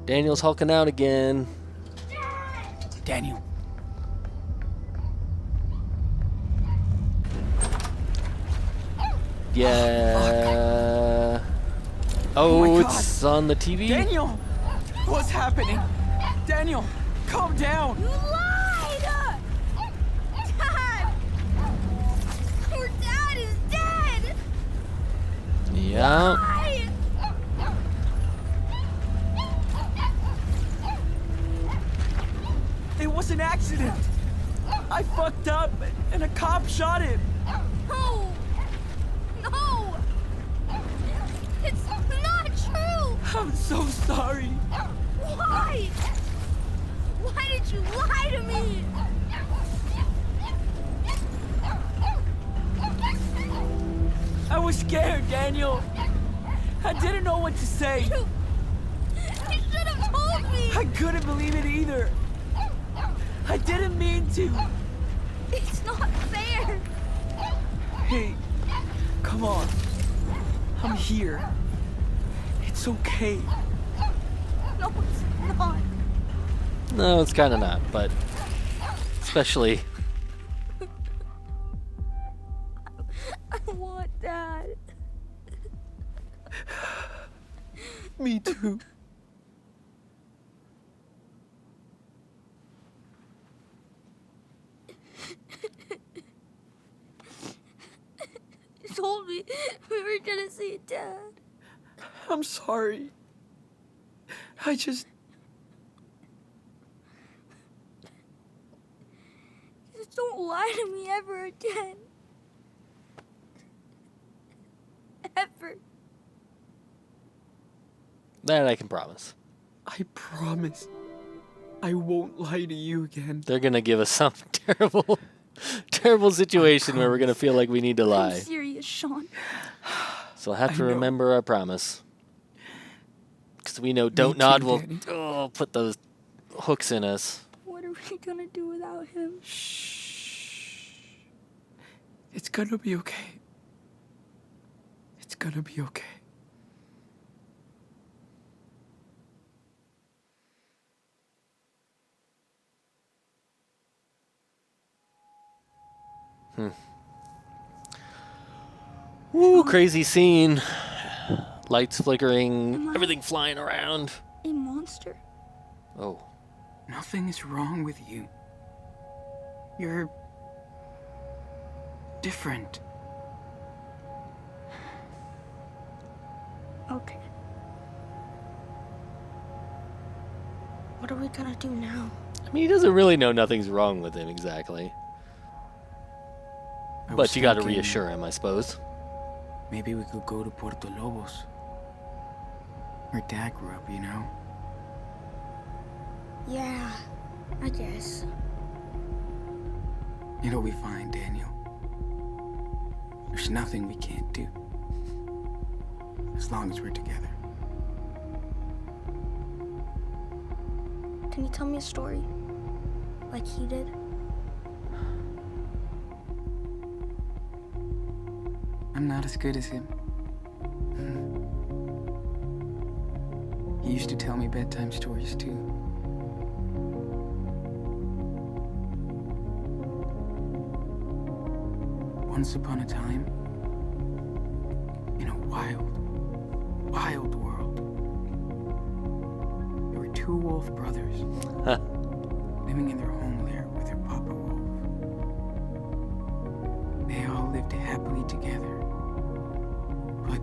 Daniel's hulking out again. Daniel. Yeah. Oh my It's on the TV. Daniel! What's happening? Daniel, calm down! You lied! Dad! Your dad is dead! Yeah. Why? It was an accident! I fucked up and a cop shot him! No! No! It's not true! I'm so sorry! Why? Why did you lie to me? I was scared, Daniel! I didn't know what to say! You should have told me! I couldn't believe it either! I didn't mean to! It's not fair! Hey, come on. I'm here. It's okay. No, it's not. No, it's kind of not, but especially. I want Dad. Me too. You told me we were gonna see Dad. I'm sorry. I just... Just don't lie to me ever again. Ever. That I can promise. I promise. I won't lie to you again. They're gonna give us some terrible, terrible situation where we're gonna feel like we need to I'm lie. serious, Sean. So we'll have to I know. remember our promise. Because we know too, Don't Nod will Daddy. put those hooks in us. What are we gonna do without him? Shh. It's gonna be okay. It's gonna be okay. Woo, crazy scene. Lights flickering, Am I- everything flying around. A monster? Oh. Nothing is wrong with you. You're... different. Okay. What are we gonna do now? I mean, he doesn't really know nothing's wrong with him exactly. I was But you gotta thinking reassure him, I suppose. Maybe we could go to Puerto Lobos. Where Dad grew up, you know? Yeah, I guess. It'll be fine, Daniel. There's nothing we can't do. As long as we're together. Can you tell me a story? Like he did? I'm not as good as him. He used to tell me bedtime stories, too. Once upon a time, in a wild, wild world, there were two wolf brothers living in their home lair with their papa wolf. They all lived happily together. But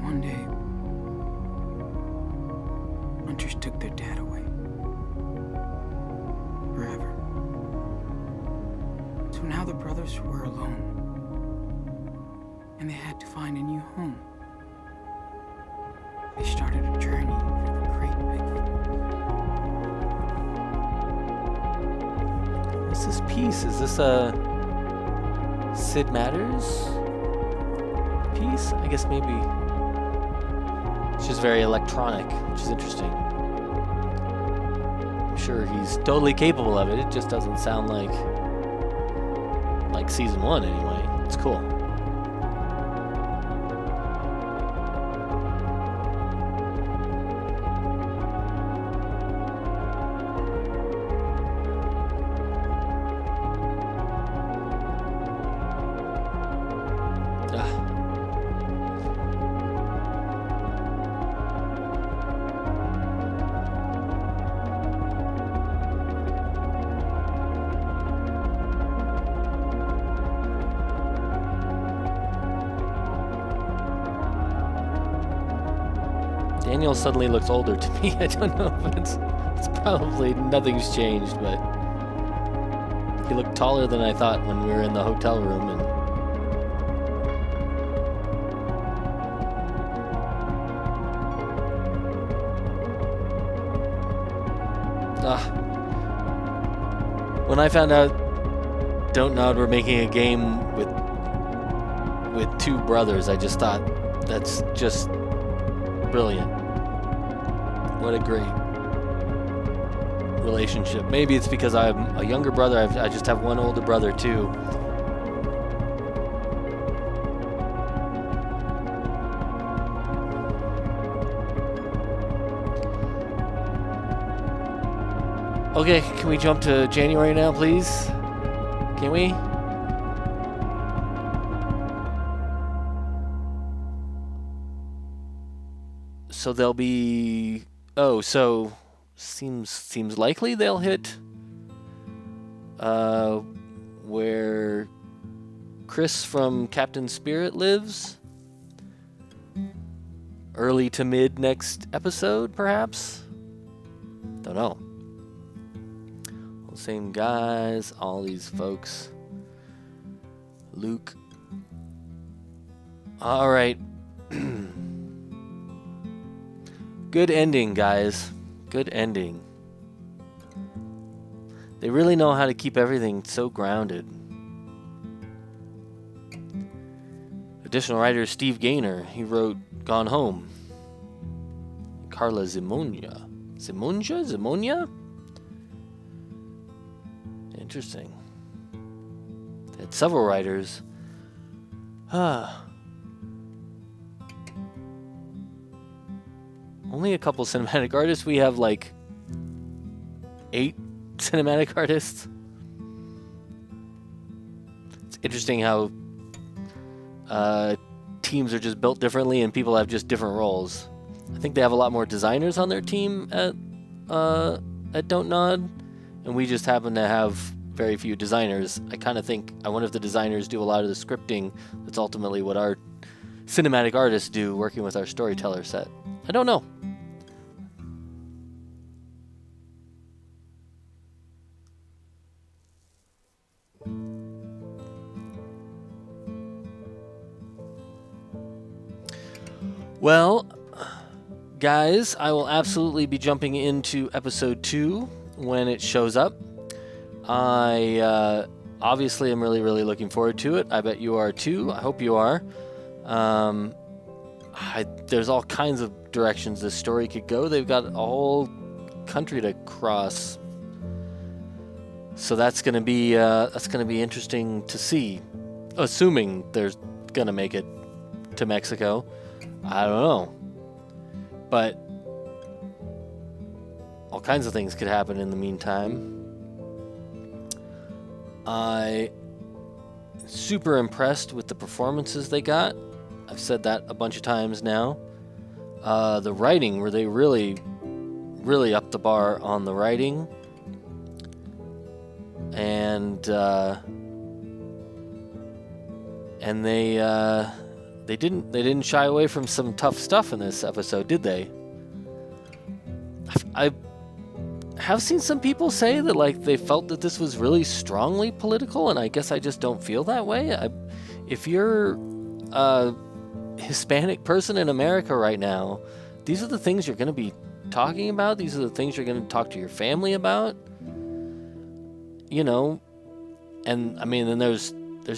one day, hunters took their dad away. Forever. So now the brothers were alone. And they had to find a new home. They started a journey through the great big forest. What's this piece? Is this a Sid Matters piece? I guess maybe. It's just very electronic, which is interesting. I'm sure he's totally capable of it. It just doesn't sound like season 1 anyway. It's cool. Daniel suddenly looks older to me. I don't know if it's probably nothing's changed, but he looked taller than I thought when we were in the hotel room. And when I found out Don't Nod were making a game with two brothers, I just thought, that's just brilliant. What a great relationship. Maybe it's because I'm a younger brother. I just have one older brother too. Okay, can we jump to January now, please? Can we? So they'll be... Oh, so... Seems likely they'll hit... where... Chris from Captain Spirit lives? Early to mid next episode, perhaps? Don't know. Same guys, all these folks. Luke. Alright. Good ending, guys. Good ending. They really know how to keep everything so grounded. Additional writer Steve Gaynor. He wrote Gone Home. Carla Zimonia. Zimonia? Interesting. They had several writers. Only a couple cinematic artists. We have like 8 cinematic artists. It's interesting how teams are just built differently and people have just different roles. I think they have a lot more designers on their team at Don't Nod, and we just happen to have very few designers. I wonder if the designers do a lot of the scripting. That's ultimately what our cinematic artists do, working with our storyteller set. I don't know. Well, guys, I will absolutely be jumping into episode 2 when it shows up. I obviously am really, really looking forward to it. I bet you are too. I hope you are. There's all kinds of directions this story could go. They've got a whole country to cross, so that's gonna be interesting to see. Assuming they're gonna make it to Mexico, I don't know, but all kinds of things could happen in the meantime. I super impressed with the performances they got. I've said that a bunch of times now. The writing, where they really upped the bar on the writing, and they didn't shy away from some tough stuff in this episode, did they? I have seen some people say that like they felt that this was really strongly political, and I guess I just don't feel that way. If you're a Hispanic person in America right now, these are the things you're going to be talking about. These are the things you're going to talk to your family about. You know, and I mean, then there's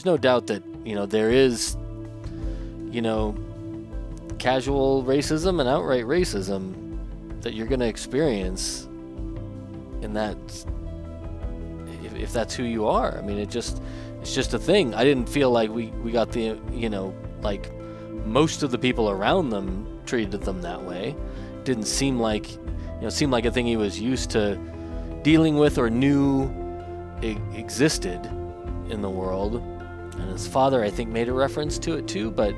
no doubt that, you know, there is, you know, casual racism and outright racism that you're going to experience in that, if that's who you are. I mean, it's just a thing. I didn't feel like we got the, you know, like most of the people around them treated them that way. Didn't seem like, you know, seemed like a thing he was used to dealing with or knew existed in the world. And his father, I think, made a reference to it too, but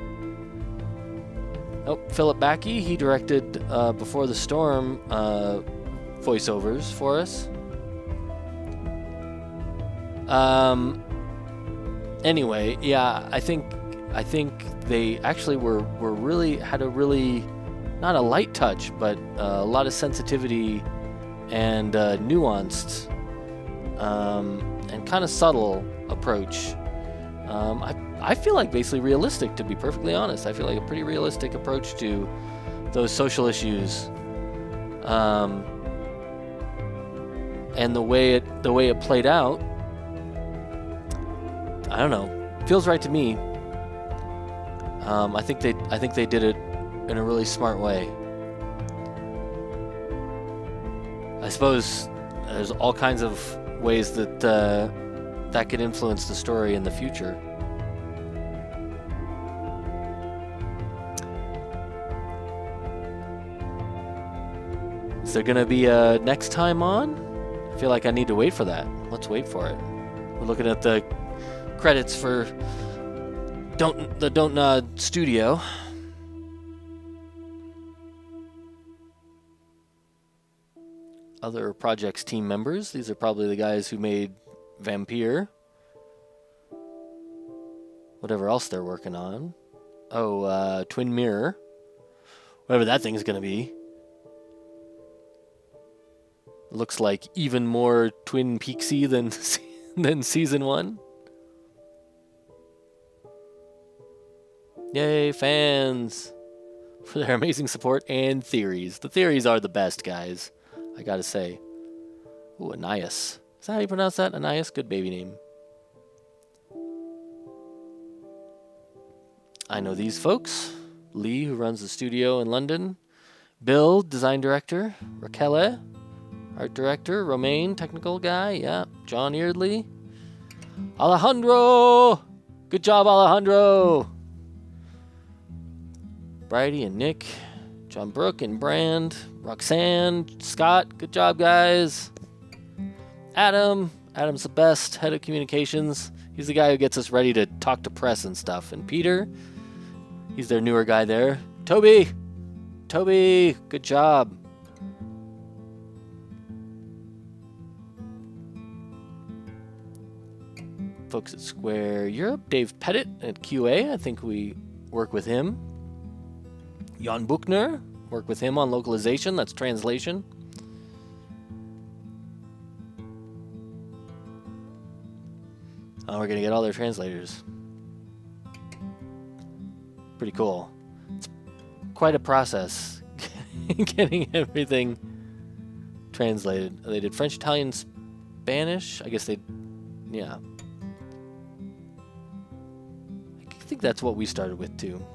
Philip Backey, he directed Before the Storm voiceovers for us. Anyway, yeah, I think they actually had a really not a light touch, but a lot of sensitivity and nuanced and kind of subtle approach. I feel like basically realistic, to be perfectly honest. I feel like a pretty realistic approach to those social issues. And the way it played out, I don't know, feels right to me. I think they did it in a really smart way. I suppose there's all kinds of ways that that could influence the story in the future. Is there gonna be a next time on? I feel like I need to wait for that. Let's wait for it. We're looking at the credits for the Don't Nod Studio. Other projects team members. These are probably the guys who made Vampire. Whatever else they're working on. Oh, Twin Mirror. Whatever that thing's gonna be. Looks like even more Twin Peaksy than season 1. Yay, fans! For their amazing support and theories. The theories are the best, guys. I gotta say. Ooh, Anais. Is that how you pronounce that? Anais? Good baby name. I know these folks. Lee, who runs the studio in London. Bill, design director. Raquel, art director. Romain, technical guy. Yeah. John Eardley. Alejandro! Good job, Alejandro! Bridie and Nick. John Brooke and Brand. Roxanne, Scott. Good job, guys. Adam. Adam's the best. Head of communications. He's the guy who gets us ready to talk to press and stuff. And Peter. He's their newer guy there. Toby! Toby! Good job. Folks at Square Europe. Dave Pettit at QA. I think we work with him. Jan Buchner. Work with him on localization. That's translation. Oh, we're going to get all their translators. Pretty cool. It's quite a process getting everything translated. They did French, Italian, Spanish. I guess they, yeah. I think that's what we started with too.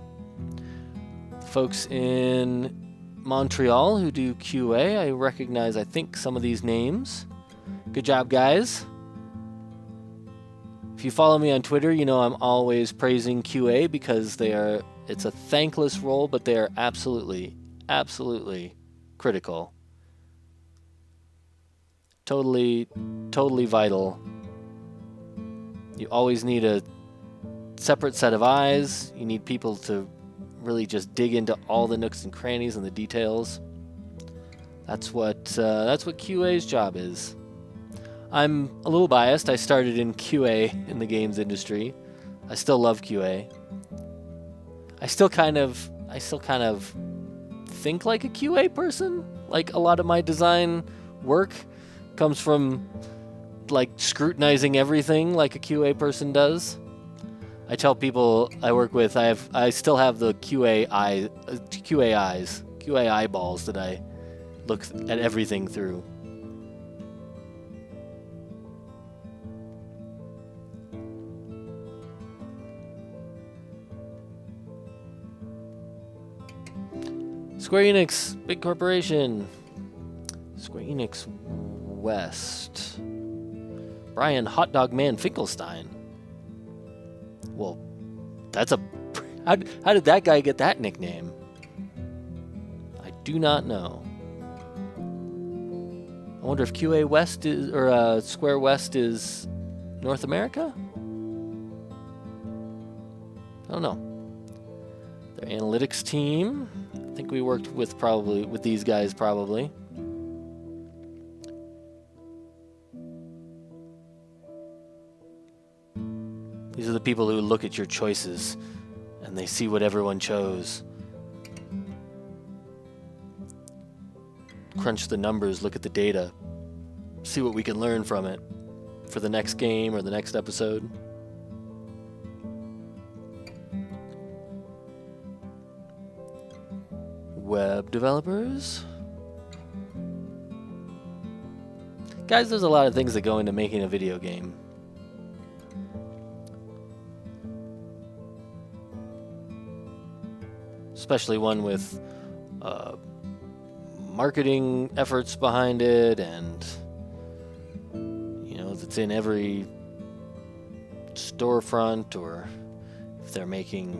Folks in Montreal who do QA, I recognize, I think, some of these names. Good job, guys. If you follow me on Twitter, you know I'm always praising QA because it's a thankless role, but they are absolutely, absolutely critical. Totally, totally vital. You always need a separate set of eyes. You need people to really just dig into all the nooks and crannies and the details. That's what QA's job is. I'm a little biased. I started in QA in the games industry. I still love QA. I still kind of think like a QA person. Like a lot of my design work comes from like scrutinizing everything like a QA person does. I tell people I work with, I still have the QA eyeballs that I look at everything through. Square Enix, big corporation. Square Enix West. Brian Hot Dog Man Finkelstein. Well, that's a... How did that guy get that nickname? I do not know. I wonder if QA West is... or Square West is North America? I don't know. Their analytics team. I think we worked with these guys probably. These are the people who look at your choices and they see what everyone chose. crunch the numbers, look at the data, see what we can learn from it for the next game or the next episode. Web developers. Guys, there's a lot of things that go into making a video game. Especially one with marketing efforts behind it, and you know, that's in every storefront, or if they're making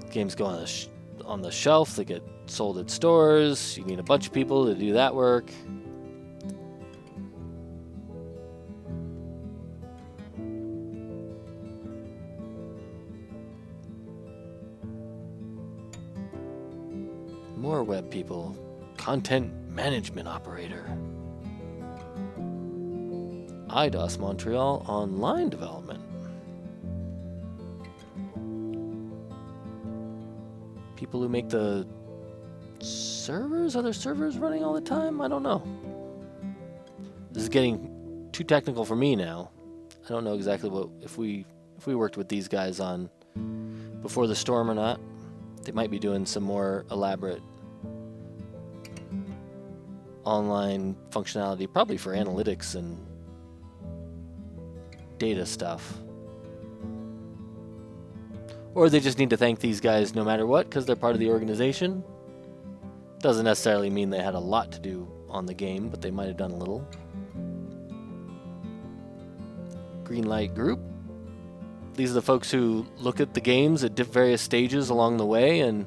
games go on the shelf that get sold at stores, you need a bunch of people to do that work. More web people. Content management operator. IDOS Montreal online development. People who make the servers? Are there servers running all the time? I don't know. This is getting too technical for me now. I don't know exactly what if we worked with these guys on before the storm or not. They might be doing some more elaborate online functionality, probably for analytics and data stuff. Or they just need to thank these guys no matter what because they're part of the organization. Doesn't necessarily mean they had a lot to do on the game, but they might have done a little. Green Light Group. These are the folks who look at the games at various stages along the way and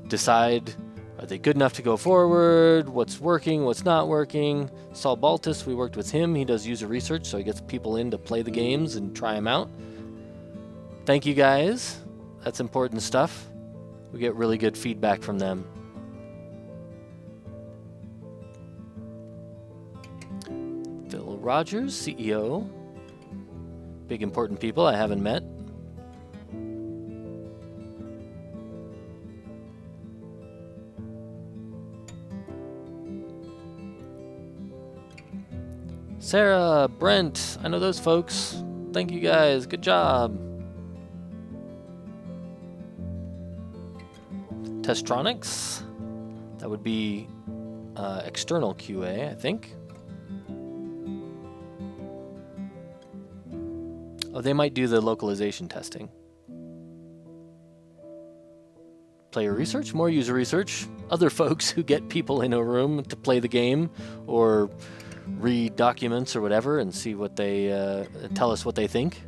decide, are they good enough to go forward? What's working? What's not working? Saul Baltus, we worked with him. He does user research, so he gets people in to play the games and try them out. Thank you guys. That's important stuff. We get really good feedback from them. Phil Rogers, CEO. Big important people I haven't met. Sarah, Brent, I know those folks. Thank you guys. Good job. Testronics. That would be external QA, I think. Oh, they might do the localization testing. Player research, more user research. Other folks who get people in a room to play the game or read documents or whatever and see what they tell us what they think.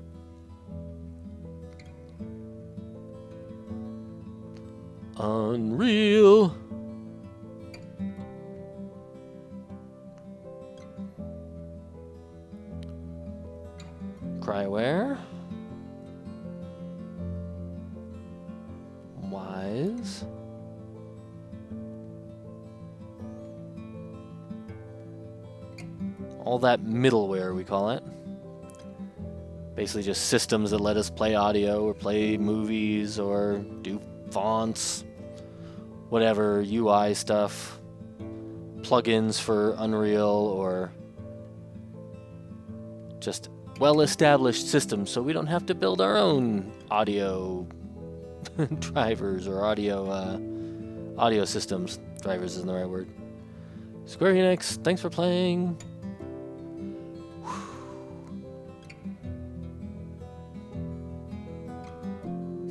Unreal. Cryware. Wise. All that middleware, we call it. Basically just systems that let us play audio or play movies or do fonts, whatever, UI stuff, plugins for Unreal, or just well-established systems so we don't have to build our own audio drivers or audio systems. Drivers isn't the right word. Square Enix, thanks for playing.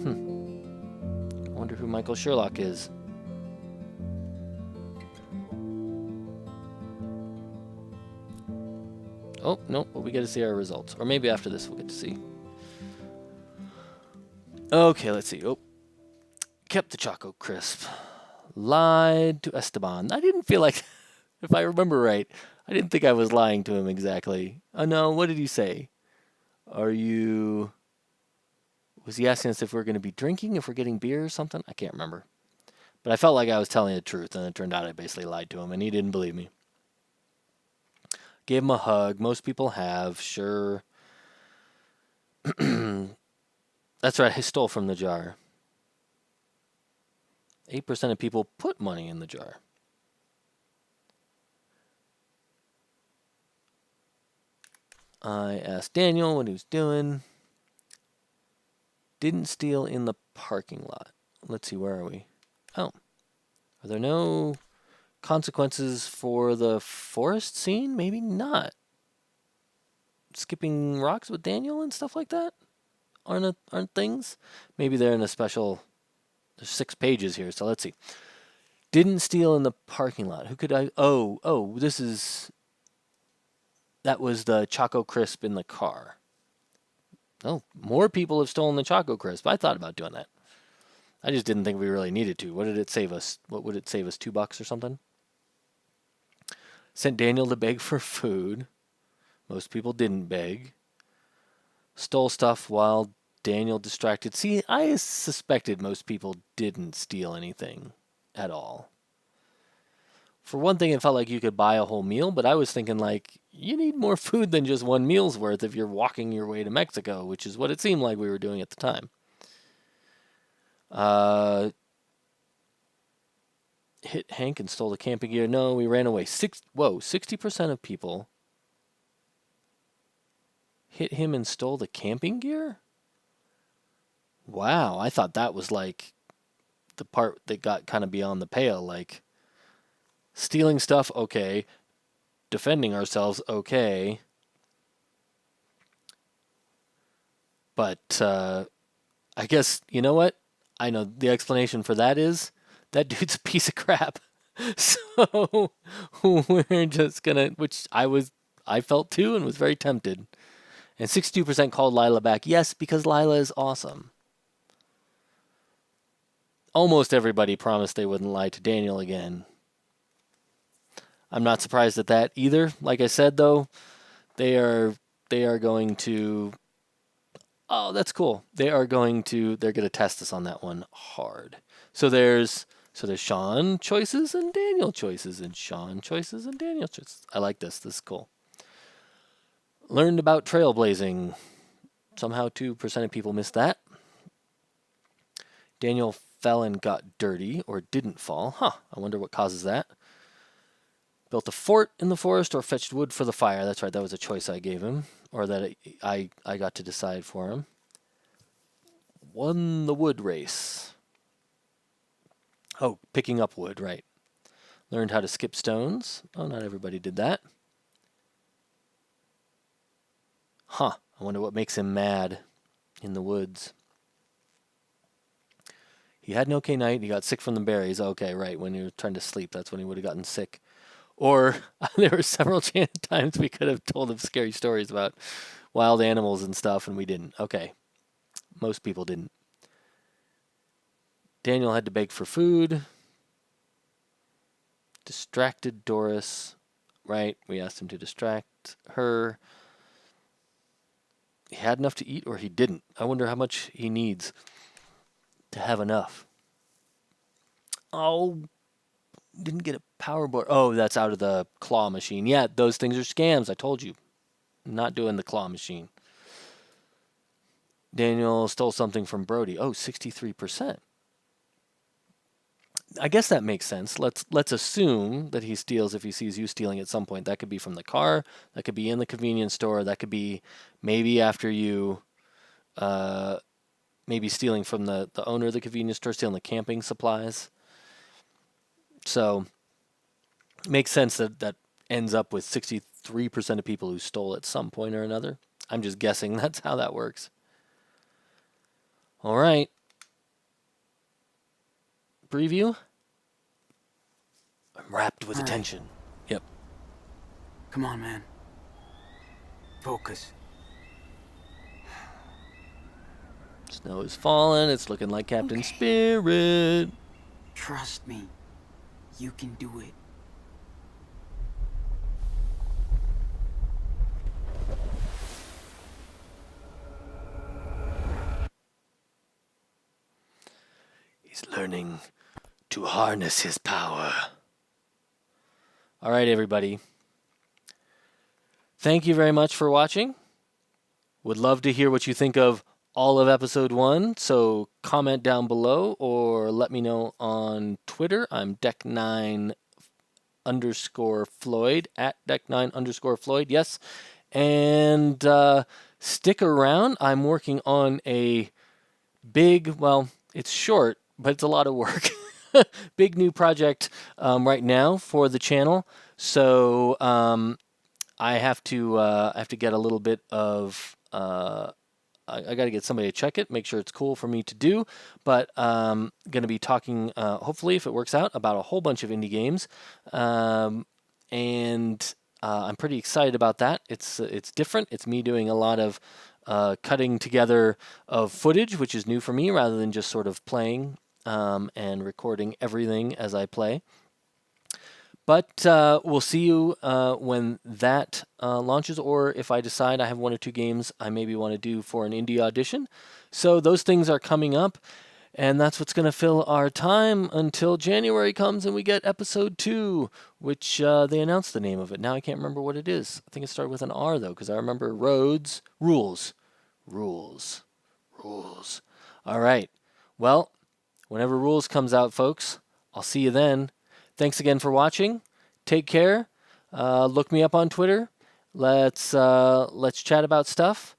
I wonder who Michael Sherlock is. Oh, no, but we get to see our results. Or maybe after this we'll get to see. Okay, let's see. Oh, kept the Choco Crisp. Lied to Esteban. I didn't feel like, if I remember right, I didn't think I was lying to him exactly. Oh, no, what did he say? Was he asking us if we're going to be drinking, if we're getting beer or something? I can't remember. But I felt like I was telling the truth, and it turned out I basically lied to him, and he didn't believe me. Gave him a hug. Most people have, sure. That's right, I stole from the jar. 8% of people put money in the jar. I asked Daniel what he was doing. Didn't steal in the parking lot. Let's see, where are we? Oh. Are there no consequences for the forest scene? Maybe not. Skipping rocks with Daniel and stuff like that? Aren't things? Maybe they're in a special... There's 6 pages here, so let's see. Didn't steal in the parking lot. Who could I... Oh, this is... That was the Choco Crisp in the car. Oh, more people have stolen the Choco Crisp. I thought about doing that. I just didn't think we really needed to. What did it save us? What would it save us? $2 or something? Sent Daniel to beg for food. Most people didn't beg. Stole stuff while Daniel distracted. See, I suspected most people didn't steal anything at all. For one thing, it felt like you could buy a whole meal, but I was thinking, like, you need more food than just one meal's worth if you're walking your way to Mexico, which is what it seemed like we were doing at the time. Hit Hank and stole the camping gear. No, we ran away. 60% of people hit him and stole the camping gear? Wow, I thought that was like the part that got kind of beyond the pale. Like, stealing stuff, okay. Defending ourselves, okay. But I guess, you know what? I know the explanation for that is that dude's a piece of crap. So we're just gonna, which I felt too and was very tempted. And 62% called Lila back. Yes, because Lila is awesome. Almost everybody promised they wouldn't lie to Daniel again. I'm not surprised at that either. Like I said, though, they are going to... Oh, that's cool. They're going to test us on that one hard. So there's Sean choices and Daniel choices, and Sean choices and Daniel choices. I like this. This is cool. Learned about trailblazing. Somehow 2% of people missed that. Daniel fell and got dirty, or didn't fall. Huh, I wonder what causes that. Built a fort in the forest or fetched wood for the fire. That's right, that was a choice I gave him, or that I got to decide for him. Won the wood race. Oh, picking up wood, right. Learned how to skip stones. Oh, not everybody did that. Huh, I wonder what makes him mad in the woods. He had an okay night. He got sick from the berries. Okay, right, when he was trying to sleep, that's when he would have gotten sick. Or there were several times we could have told him scary stories about wild animals and stuff, and we didn't. Okay, most people didn't. Daniel had to beg for food. Distracted Doris. Right, we asked him to distract her. He had enough to eat or he didn't. I wonder how much he needs to have enough. Oh, didn't get a power board. Oh, that's out of the claw machine. Yeah, those things are scams. I told you. Not doing the claw machine. Daniel stole something from Brody. Oh, 63%. I guess that makes sense. Let's assume that he steals if he sees you stealing at some point. That could be from the car. That could be in the convenience store. That could be maybe after you, maybe stealing from the owner of the convenience store, stealing the camping supplies. So it makes sense that ends up with 63% of people who stole at some point or another. I'm just guessing that's how that works. All right. Preview. I'm wrapped with attention. Yep. Come on, man. Focus. Snow is falling. It's looking like Captain Spirit. Trust me. You can do it. He's learning to harness his power. All right, everybody. Thank you very much for watching. Would love to hear what you think of all of episode 1, so comment down below or let me know on Twitter. I'm Deck9_Floyd, at Deck9_Floyd, yes. And stick around. I'm working on a big, well, it's short, but it's a lot of work. Big new project right now for the channel. So I have to get a little bit of I got to get somebody to check it, make sure it's cool for me to do. But going to be talking, hopefully, if it works out, about a whole bunch of indie games, and I'm pretty excited about that. It's different. It's me doing a lot of cutting together of footage, which is new for me, rather than just sort of playing and recording everything as I play. But we'll see you when that launches, or if I decide I have 1 or 2 games I maybe want to do for an indie audition. So those things are coming up, and that's what's going to fill our time until January comes and we get episode 2, which they announced the name of it. Now I can't remember what it is. I think it started with an R, though, because I remember Rules. All right. Well, whenever Rules comes out, folks, I'll see you then. Thanks again for watching. Take care. Look me up on Twitter. Let's chat about stuff,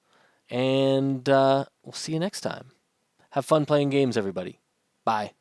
and we'll see you next time. Have fun playing games, everybody. Bye.